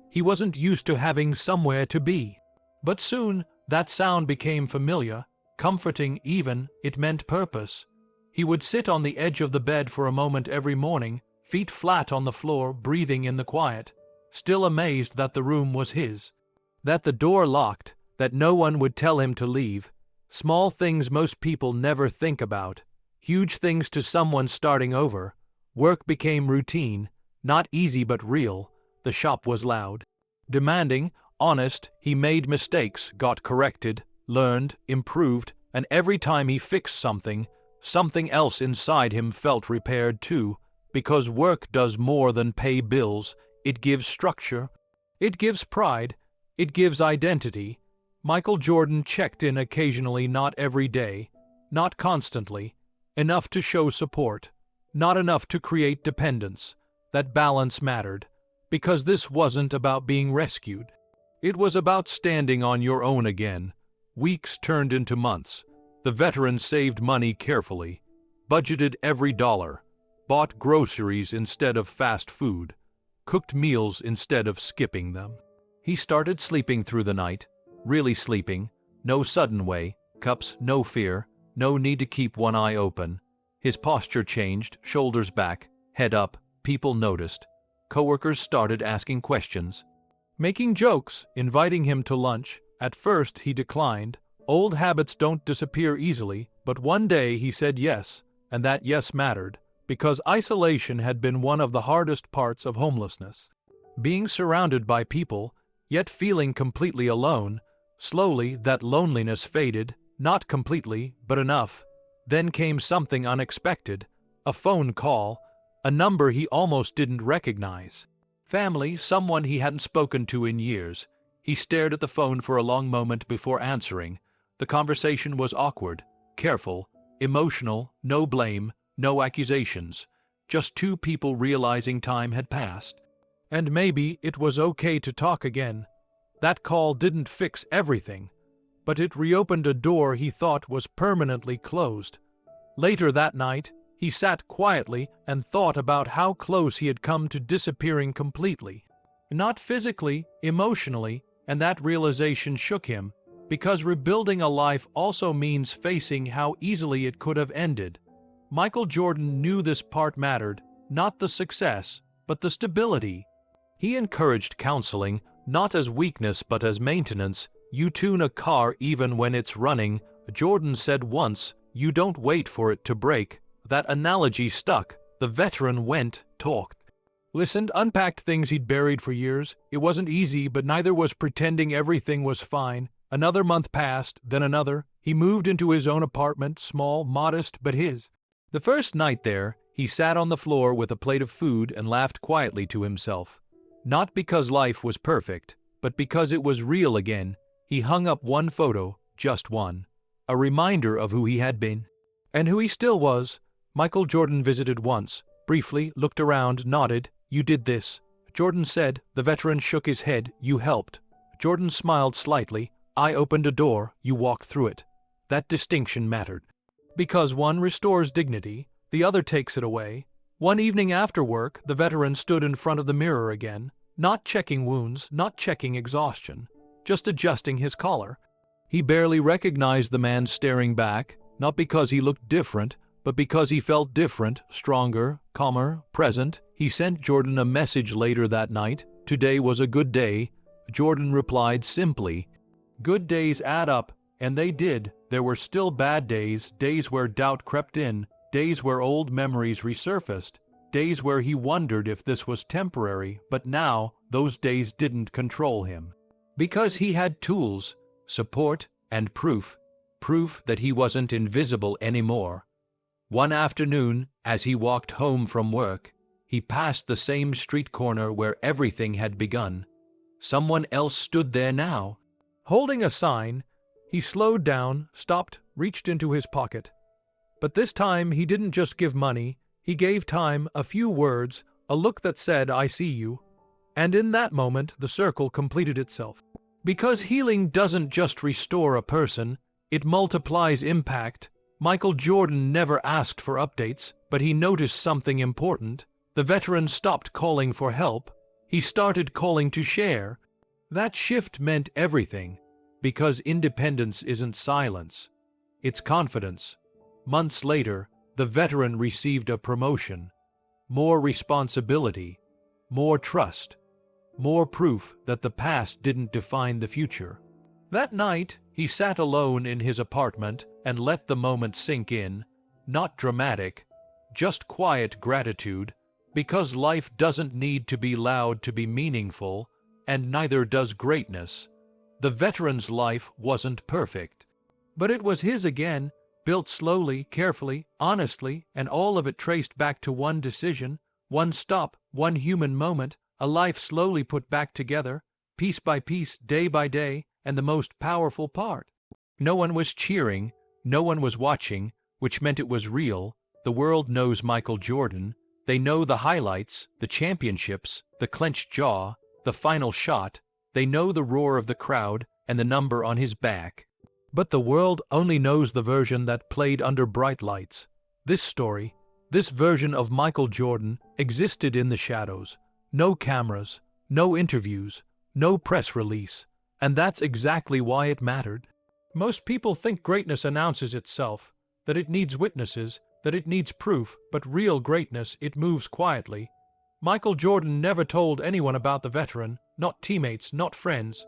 He wasn't used to having somewhere to be. But soon, that sound became familiar, comforting even. It meant purpose. He would sit on the edge of the bed for a moment every morning, feet flat on the floor, breathing in the quiet, still amazed that the room was his, that the door locked, that no one would tell him to leave. Small things most people never think about, huge things to someone starting over. Work became routine, not easy but real. The shop was loud, demanding, honest. He made mistakes, got corrected, learned, improved, and every time he fixed something, something else inside him felt repaired too, because work does more than pay bills. It gives structure, it gives pride, it gives identity. Michael Jordan checked in occasionally, not every day, not constantly, enough to show support, not enough to create dependence. That balance mattered, because this wasn't about being rescued. It was about standing on your own again. Weeks turned into months. The veteran saved money carefully, budgeted every dollar, bought groceries instead of fast food, cooked meals instead of skipping them. He started sleeping through the night, really sleeping, no sudden wake-ups, no fear, no need to keep one eye open. His posture changed, shoulders back, head up. People noticed. Coworkers started asking questions, making jokes, inviting him to lunch. At first he declined. Old habits don't disappear easily, but one day he said yes, and that yes mattered, because isolation had been one of the hardest parts of homelessness. Being surrounded by people, yet feeling completely alone. Slowly that loneliness faded, not completely, but enough. Then came something unexpected, a phone call, a number he almost didn't recognize. Family, someone he hadn't spoken to in years. He stared at the phone for a long moment before answering. The conversation was awkward, careful, emotional, no blame, no accusations. Just two people realizing time had passed. And maybe it was okay to talk again. That call didn't fix everything, but it reopened a door he thought was permanently closed. Later that night, He sat quietly and thought about how close he had come to disappearing completely. Not physically, emotionally, and that realization shook him, because rebuilding a life also means facing how easily it could have ended. Michael Jordan knew this part mattered, not the success, but the stability. He encouraged counseling, not as weakness but as maintenance. You tune a car even when it's running, Jordan said once. You don't wait for it to break. That analogy stuck. The veteran went, talked, listened, unpacked things he'd buried for years. It wasn't easy, but neither was pretending everything was fine. Another month passed, then another. He moved into his own apartment, small, modest, but his. The first night there, he sat on the floor with a plate of food and laughed quietly to himself. Not because life was perfect, but because it was real again. He hung up one photo, just one. A reminder of who he had been. And who he still was. Michael Jordan visited once, briefly, looked around, nodded. You did this, Jordan said. The veteran shook his head. You helped. Jordan smiled slightly. I opened a door, you walked through it. That distinction mattered. Because one restores dignity, the other takes it away. One evening after work, the veteran stood in front of the mirror again, not checking wounds, not checking exhaustion, just adjusting his collar. He barely recognized the man staring back, not because he looked different, but because he felt different, stronger, calmer, present. He sent Jordan a message later that night. Today was a good day. Jordan replied simply, good days add up, and they did. There were still bad days, days where doubt crept in, days where old memories resurfaced, days where he wondered if this was temporary, but now those days didn't control him. Because he had tools, support, and proof that he wasn't invisible anymore. One afternoon, as he walked home from work, he passed the same street corner where everything had begun. Someone else stood there now. Holding a sign, he slowed down, stopped, reached into his pocket. But this time he didn't just give money, he gave time, a few words, a look that said, I see you. And in that moment, the circle completed itself. Because healing doesn't just restore a person, it multiplies impact. Michael Jordan never asked for updates, but he noticed something important. The veteran stopped calling for help. He started calling to share. That shift meant everything, because independence isn't silence. It's confidence. Months later, the veteran received a promotion, more responsibility, more trust, more proof that the past didn't define the future. That night, he sat alone in his apartment and let the moment sink in, not dramatic, just quiet gratitude, because life doesn't need to be loud to be meaningful, and neither does greatness. The veteran's life wasn't perfect, but it was his again, built slowly, carefully, honestly, and all of it traced back to one decision, one stop, one human moment, a life slowly put back together, piece by piece, day by day, and the most powerful part. No one was cheering, no one was watching, which meant it was real. The world knows Michael Jordan. They know the highlights, the championships, the clenched jaw, the final shot. They know the roar of the crowd and the number on his back. But the world only knows the version that played under bright lights. This story, this version of Michael Jordan, existed in the shadows. No cameras, no interviews, no press release. And that's exactly why it mattered. Most people think greatness announces itself, that it needs witnesses, that it needs proof, but real greatness, it moves quietly. Michael Jordan never told anyone about the veteran, not teammates, not friends,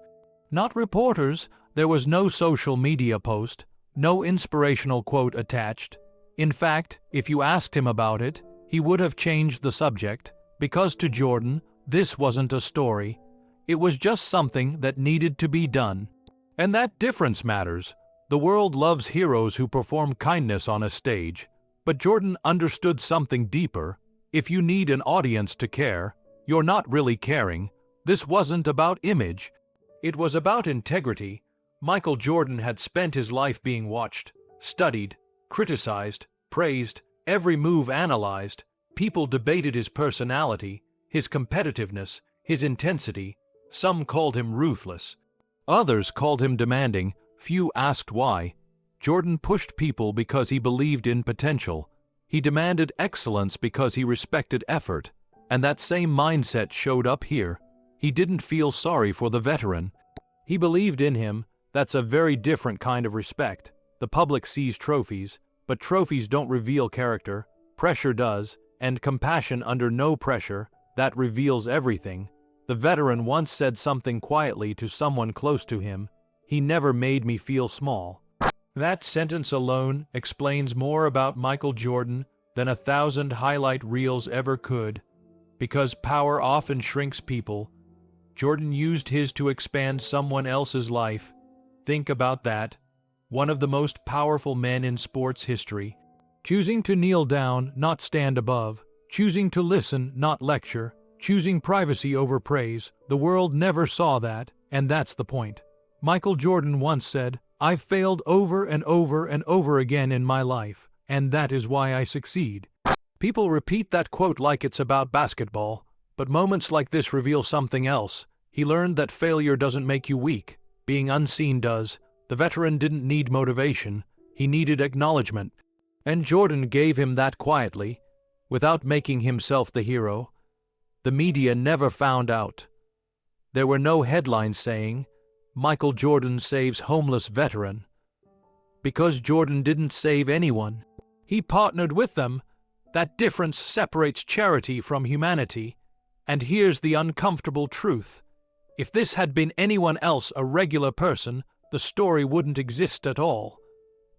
not reporters. There was no social media post, no inspirational quote attached. In fact, if you asked him about it, he would have changed the subject, because to Jordan, this wasn't a story. It was just something that needed to be done. And that difference matters. The world loves heroes who perform kindness on a stage. But Jordan understood something deeper. If you need an audience to care, you're not really caring. This wasn't about image. It was about integrity. Michael Jordan had spent his life being watched, studied, criticized, praised, every move analyzed. People debated his personality, his competitiveness, his intensity. Some called him ruthless. Others called him demanding. Few asked why. Jordan pushed people because he believed in potential. He demanded excellence because he respected effort, and that same mindset showed up here. He didn't feel sorry for the veteran. He believed in him. That's a very different kind of respect. The public sees trophies, but trophies don't reveal character. Pressure does, and compassion under no pressure, that reveals everything. The veteran once said something quietly to someone close to him. He never made me feel small. That sentence alone explains more about Michael Jordan than 1,000 highlight reels ever could. Because power often shrinks people, Jordan used his to expand someone else's life. Think about that. One of the most powerful men in sports history. Choosing to kneel down, not stand above. Choosing to listen, not lecture. Choosing privacy over praise. The world never saw that, and that's the point. Michael Jordan once said, "I've failed over and over and over again in my life, and that is why I succeed." People repeat that quote like it's about basketball, but moments like this reveal something else. He learned that failure doesn't make you weak. Being unseen does. The veteran didn't need motivation. He needed acknowledgement. And Jordan gave him that quietly, without making himself the hero. The media never found out. There were no headlines saying, "Michael Jordan saves homeless veteran." Because Jordan didn't save anyone. He partnered with them. That difference separates charity from humanity. And here's the uncomfortable truth. If this had been anyone else, a regular person, the story wouldn't exist at all.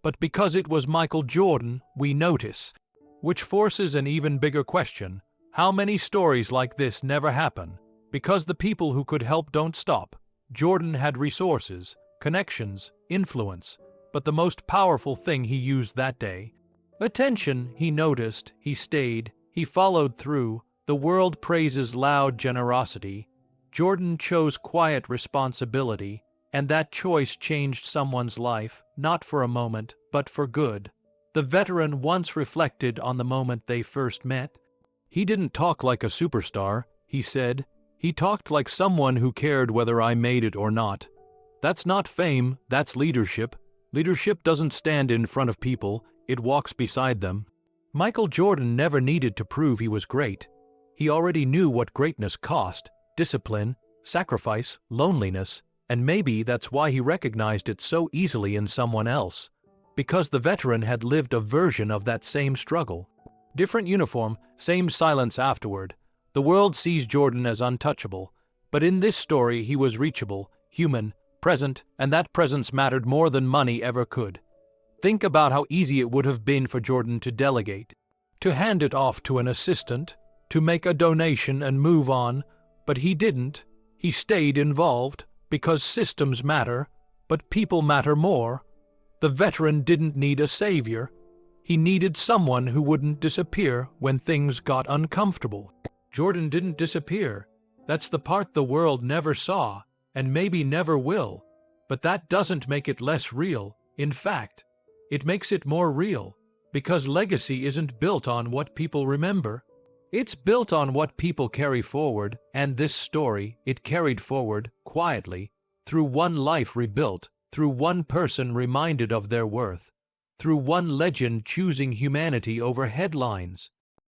But because it was Michael Jordan, we notice. Which forces an even bigger question. How many stories like this never happen? Because the people who could help don't stop. Jordan had resources, connections, influence, but the most powerful thing he used that day. Attention, he noticed, he stayed, he followed through. The world praises loud generosity. Jordan chose quiet responsibility, and that choice changed someone's life, not for a moment, but for good. The veteran once reflected on the moment they first met. He didn't talk like a superstar, he said. He talked like someone who cared whether I made it or not. That's not fame, that's leadership. Leadership doesn't stand in front of people, it walks beside them. Michael Jordan never needed to prove he was great. He already knew what greatness cost: discipline, sacrifice, loneliness, and maybe that's why he recognized it so easily in someone else. Because the veteran had lived a version of that same struggle. Different uniform, same silence afterward. The world sees Jordan as untouchable, but in this story he was reachable, human, present, and that presence mattered more than money ever could. Think about how easy it would have been for Jordan to delegate, to hand it off to an assistant, to make a donation and move on, but he didn't. He stayed involved, because systems matter, but people matter more. The veteran didn't need a savior. He needed someone who wouldn't disappear when things got uncomfortable. Jordan didn't disappear. That's the part the world never saw, and maybe never will. But that doesn't make it less real. In fact, it makes it more real, because legacy isn't built on what people remember. It's built on what people carry forward, and this story, it carried forward, quietly, through one life rebuilt, through one person reminded of their worth, through one legend choosing humanity over headlines.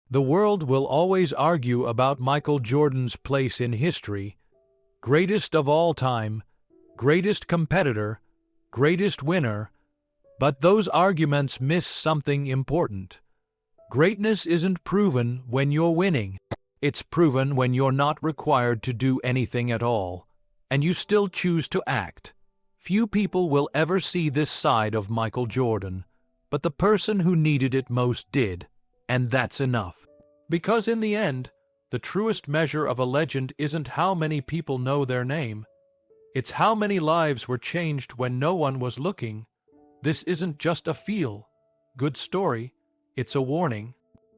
The world will always argue about Michael Jordan's place in history. Greatest of all time, greatest competitor, greatest winner, but those arguments miss something important. Greatness isn't proven when you're winning. It's proven when you're not required to do anything at all, and you still choose to act. Few people will ever see this side of Michael Jordan, but the person who needed it most did, and that's enough. Because in the end, the truest measure of a legend isn't how many people know their name. It's how many lives were changed when no one was looking. This isn't just a feel-good story. It's a warning,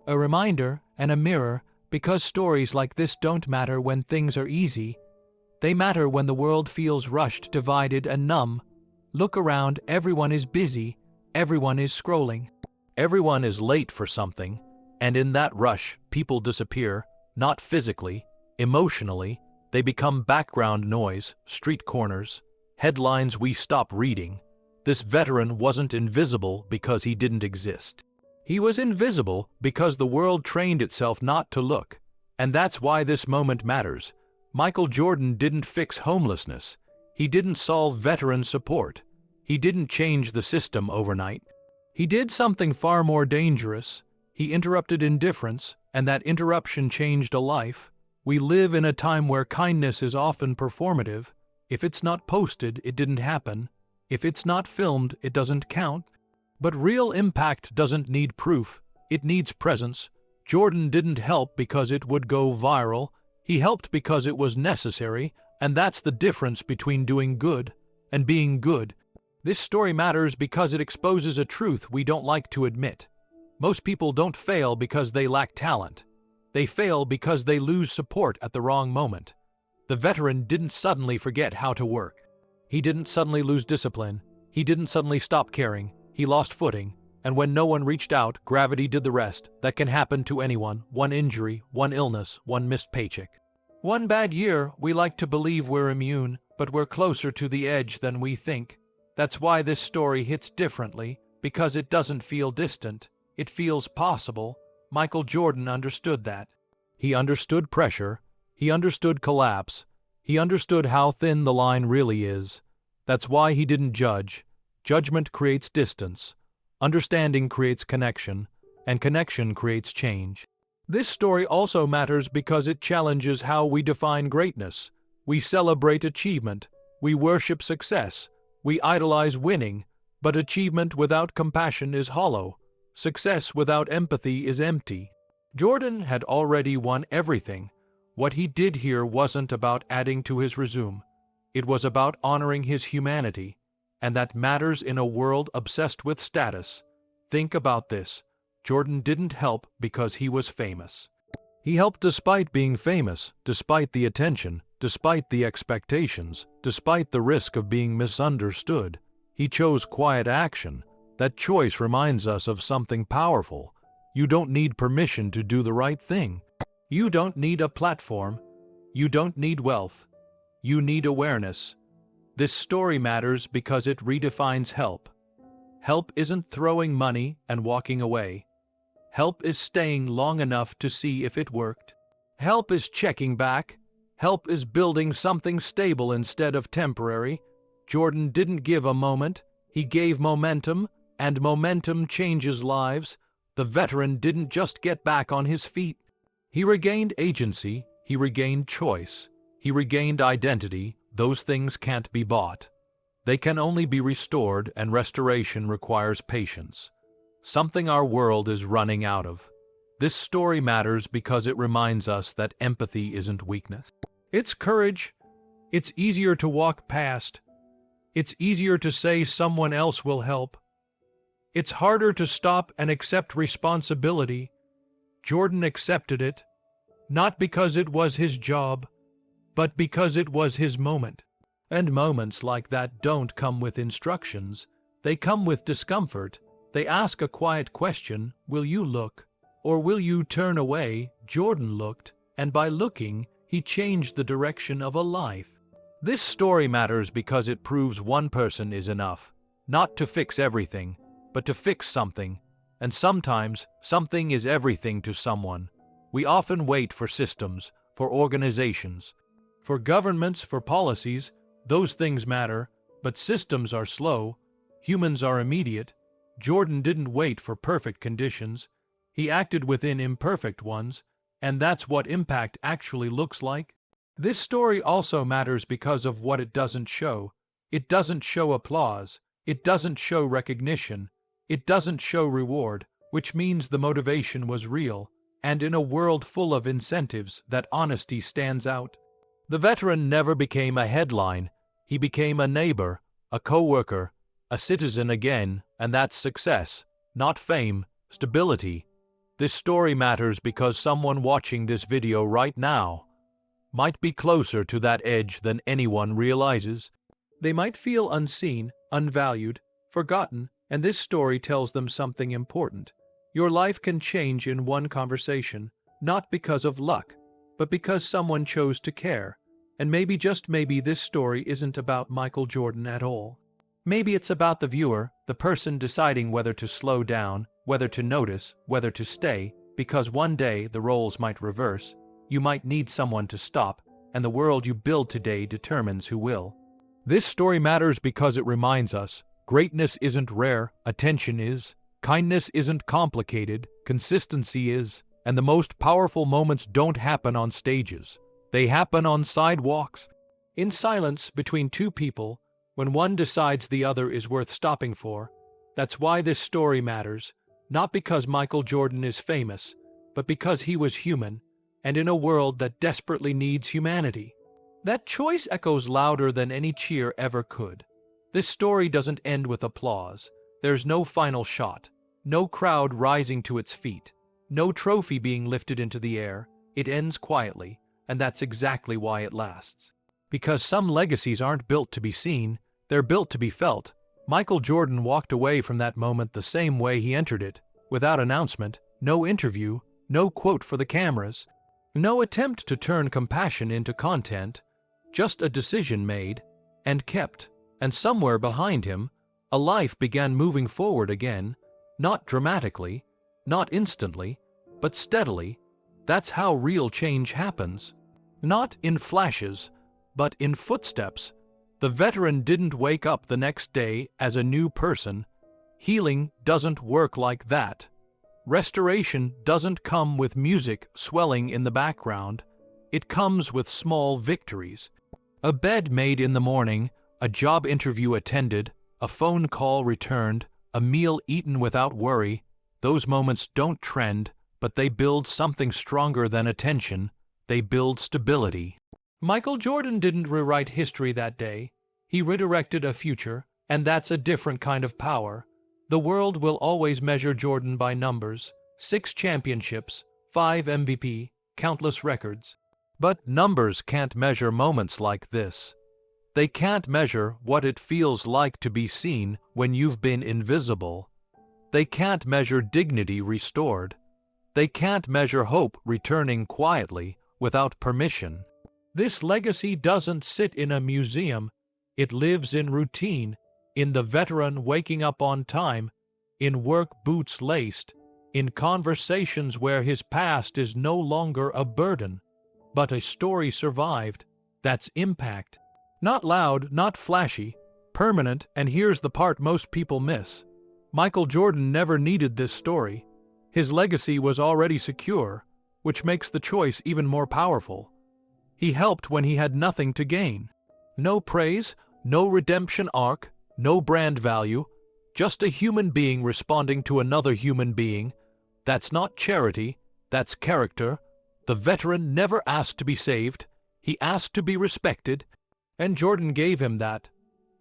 a reminder, and a mirror, because stories like this don't matter when things are easy. They matter when the world feels rushed, divided, and numb. Look around, everyone is busy, everyone is scrolling. Everyone is late for something, and in that rush, people disappear, not physically, emotionally. They become background noise, street corners, headlines we stop reading. This veteran wasn't invisible because he didn't exist. He was invisible because the world trained itself not to look. And that's why this moment matters. Michael Jordan didn't fix homelessness. He didn't solve veteran support. He didn't change the system overnight. He did something far more dangerous. He interrupted indifference, and that interruption changed a life. We live in a time where kindness is often performative. If it's not posted, it didn't happen. If it's not filmed, it doesn't count. But real impact doesn't need proof. It needs presence. Jordan didn't help because it would go viral. He helped because it was necessary, and that's the difference between doing good and being good. This story matters because it exposes a truth we don't like to admit. Most people don't fail because they lack talent. They fail because they lose support at the wrong moment. The veteran didn't suddenly forget how to work. He didn't suddenly lose discipline. He didn't suddenly stop caring. He lost footing. And when no one reached out, gravity did the rest. That can happen to anyone. One injury, one illness, one missed paycheck. One bad year. We like to believe we're immune, but we're closer to the edge than we think. That's why this story hits differently, because it doesn't feel distant. It feels possible. Michael Jordan understood that. He understood pressure. He understood collapse. He understood how thin the line really is. That's why he didn't judge. Judgment creates distance. Understanding creates connection, and connection creates change. This story also matters because it challenges how we define greatness. We celebrate achievement. We worship success. We idolize winning. But achievement without compassion is hollow. Success without empathy is empty. Jordan had already won everything. What he did here wasn't about adding to his resume. It was about honoring his humanity. And that matters in a world obsessed with status. Think about this. Jordan didn't help because he was famous. He helped despite being famous, despite the attention, despite the expectations, despite the risk of being misunderstood. He chose quiet action. That choice reminds us of something powerful. You don't need permission to do the right thing. You don't need a platform. You don't need wealth. You need awareness. This story matters because it redefines help. Help isn't throwing money and walking away. Help is staying long enough to see if it worked. Help is checking back. Help is building something stable instead of temporary. Jordan didn't give a moment. He gave momentum, and momentum changes lives. The veteran didn't just get back on his feet. He regained agency. He regained choice. He regained identity. Those things can't be bought. They can only be restored, and restoration requires patience. Something our world is running out of. This story matters because it reminds us that empathy isn't weakness. It's courage. It's easier to walk past. It's easier to say someone else will help. It's harder to stop and accept responsibility. Jordan accepted it, not because it was his job, but because it was his moment. And moments like that don't come with instructions. They come with discomfort. They ask a quiet question, will you look? Or will you turn away? Jordan looked, and by looking, he changed the direction of a life. This story matters because it proves one person is enough. Not to fix everything, but to fix something. And sometimes, something is everything to someone. We often wait for systems, for organizations, for governments, for policies. Those things matter, but systems are slow. Humans are immediate. Jordan didn't wait for perfect conditions. He acted within imperfect ones, and that's what impact actually looks like. This story also matters because of what it doesn't show. It doesn't show applause. It doesn't show recognition. It doesn't show reward, which means the motivation was real. And in a world full of incentives, that honesty stands out. The veteran never became a headline. He became a neighbor, a coworker, a citizen again, and that's success, not fame, stability. This story matters because someone watching this video right now might be closer to that edge than anyone realizes. They might feel unseen, unvalued, forgotten, and this story tells them something important. Your life can change in one conversation, not because of luck, but because someone chose to care. And maybe, just maybe, this story isn't about Michael Jordan at all. Maybe it's about the viewer, the person deciding whether to slow down, whether to notice, whether to stay, because one day the roles might reverse. You might need someone to stop, and the world you build today determines who will. This story matters because it reminds us, greatness isn't rare, attention is. Kindness isn't complicated, consistency is. And the most powerful moments don't happen on stages. They happen on sidewalks, in silence between two people, when one decides the other is worth stopping for. That's why this story matters, not because Michael Jordan is famous, but because he was human, and in a world that desperately needs humanity. That choice echoes louder than any cheer ever could. This story doesn't end with applause. There's no final shot, no crowd rising to its feet, no trophy being lifted into the air. It ends quietly, and that's exactly why it lasts. Because some legacies aren't built to be seen, they're built to be felt. Michael Jordan walked away from that moment the same way he entered it, without announcement, no interview, no quote for the cameras, no attempt to turn compassion into content, just a decision made and kept. And somewhere behind him, a life began moving forward again, not dramatically, not instantly, but steadily. That's how real change happens. Not in flashes, but in footsteps. The veteran didn't wake up the next day as a new person. Healing doesn't work like that. Restoration doesn't come with music swelling in the background. It comes with small victories. A bed made in the morning, a job interview attended, a phone call returned, a meal eaten without worry. Those moments don't trend, but they build something stronger than attention. They build stability. Michael Jordan didn't rewrite history that day. He redirected a future, and that's a different kind of power. The world will always measure Jordan by numbers: 6 championships, 5 MVP, countless records. But numbers can't measure moments like this. They can't measure what it feels like to be seen when you've been invisible. They can't measure dignity restored. They can't measure hope returning quietly without permission. This legacy doesn't sit in a museum. It lives in routine, in the veteran waking up on time, in work boots laced, in conversations where his past is no longer a burden, but a story survived. That's impact. Not loud, not flashy, permanent. And here's the part most people miss. Michael Jordan never needed this story. His legacy was already secure, which makes the choice even more powerful. He helped when he had nothing to gain. No praise, no redemption arc, no brand value, just a human being responding to another human being. That's not charity, that's character. The veteran never asked to be saved. He asked to be respected, and Jordan gave him that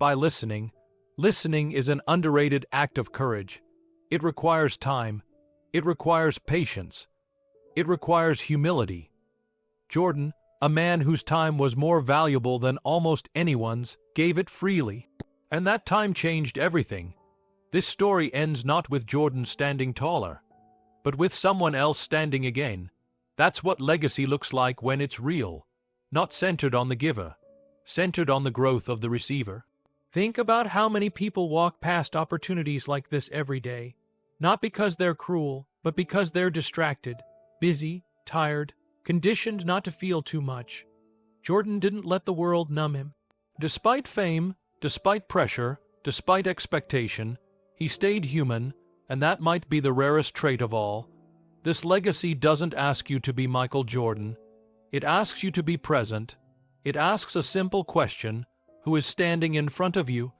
by listening. Listening is an underrated act of courage. It requires time. It requires patience. It requires humility. Jordan, a man whose time was more valuable than almost anyone's, gave it freely. And that time changed everything. This story ends not with Jordan standing taller, but with someone else standing again. That's what legacy looks like when it's real, not centered on the giver, centered on the growth of the receiver. Think about how many people walk past opportunities like this every day, not because they're cruel, but because they're distracted, busy, tired, conditioned not to feel too much. Jordan didn't let the world numb him. Despite fame, despite pressure, despite expectation, he stayed human, and that might be the rarest trait of all. This legacy doesn't ask you to be Michael Jordan. It asks you to be present. It asks a simple question: who is standing in front of you?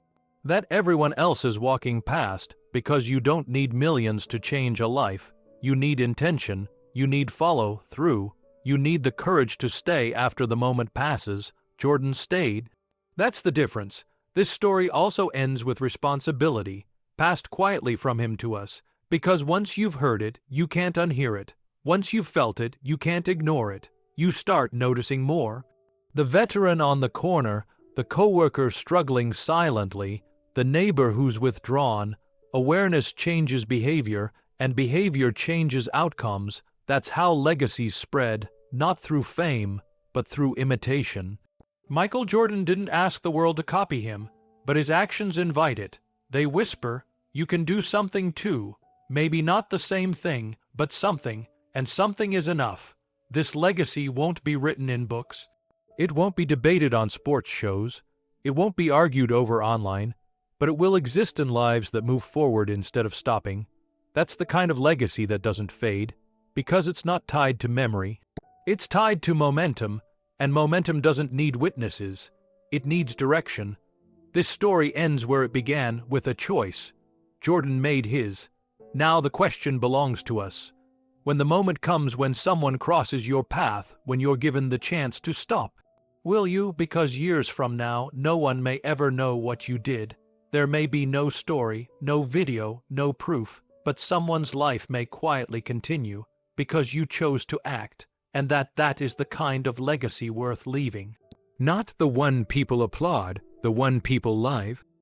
That everyone else is walking past, because you don't need millions to change a life. You need intention. You need follow through. You need the courage to stay after the moment passes. Jordan stayed. That's the difference. This story also ends with responsibility, passed quietly from him to us, because once you've heard it, you can't unhear it. Once you've felt it, you can't ignore it. You start noticing more. The veteran on the corner, the coworker struggling silently, the neighbor who's withdrawn. Awareness changes behavior, and behavior changes outcomes. That's how legacies spread, not through fame, but through imitation. Michael Jordan didn't ask the world to copy him, but his actions invite it. They whisper, You can do something too. Maybe not the same thing, but something, and something is enough. This legacy won't be written in books. It won't be debated on sports shows. It won't be argued over online, but it will exist in lives that move forward instead of stopping. That's the kind of legacy that doesn't fade, because it's not tied to memory. It's tied to momentum, and momentum doesn't need witnesses. It needs direction. This story ends where it began, with a choice. Jordan made his. Now the question belongs to us. When the moment comes when someone crosses your path, when you're given the chance to stop, will you? Because years from now, no one may ever know what you did. There may be no story, no video, no proof, but someone's life may quietly continue because you chose to act, and that is the kind of legacy worth leaving. Not the one people applaud, the one people live.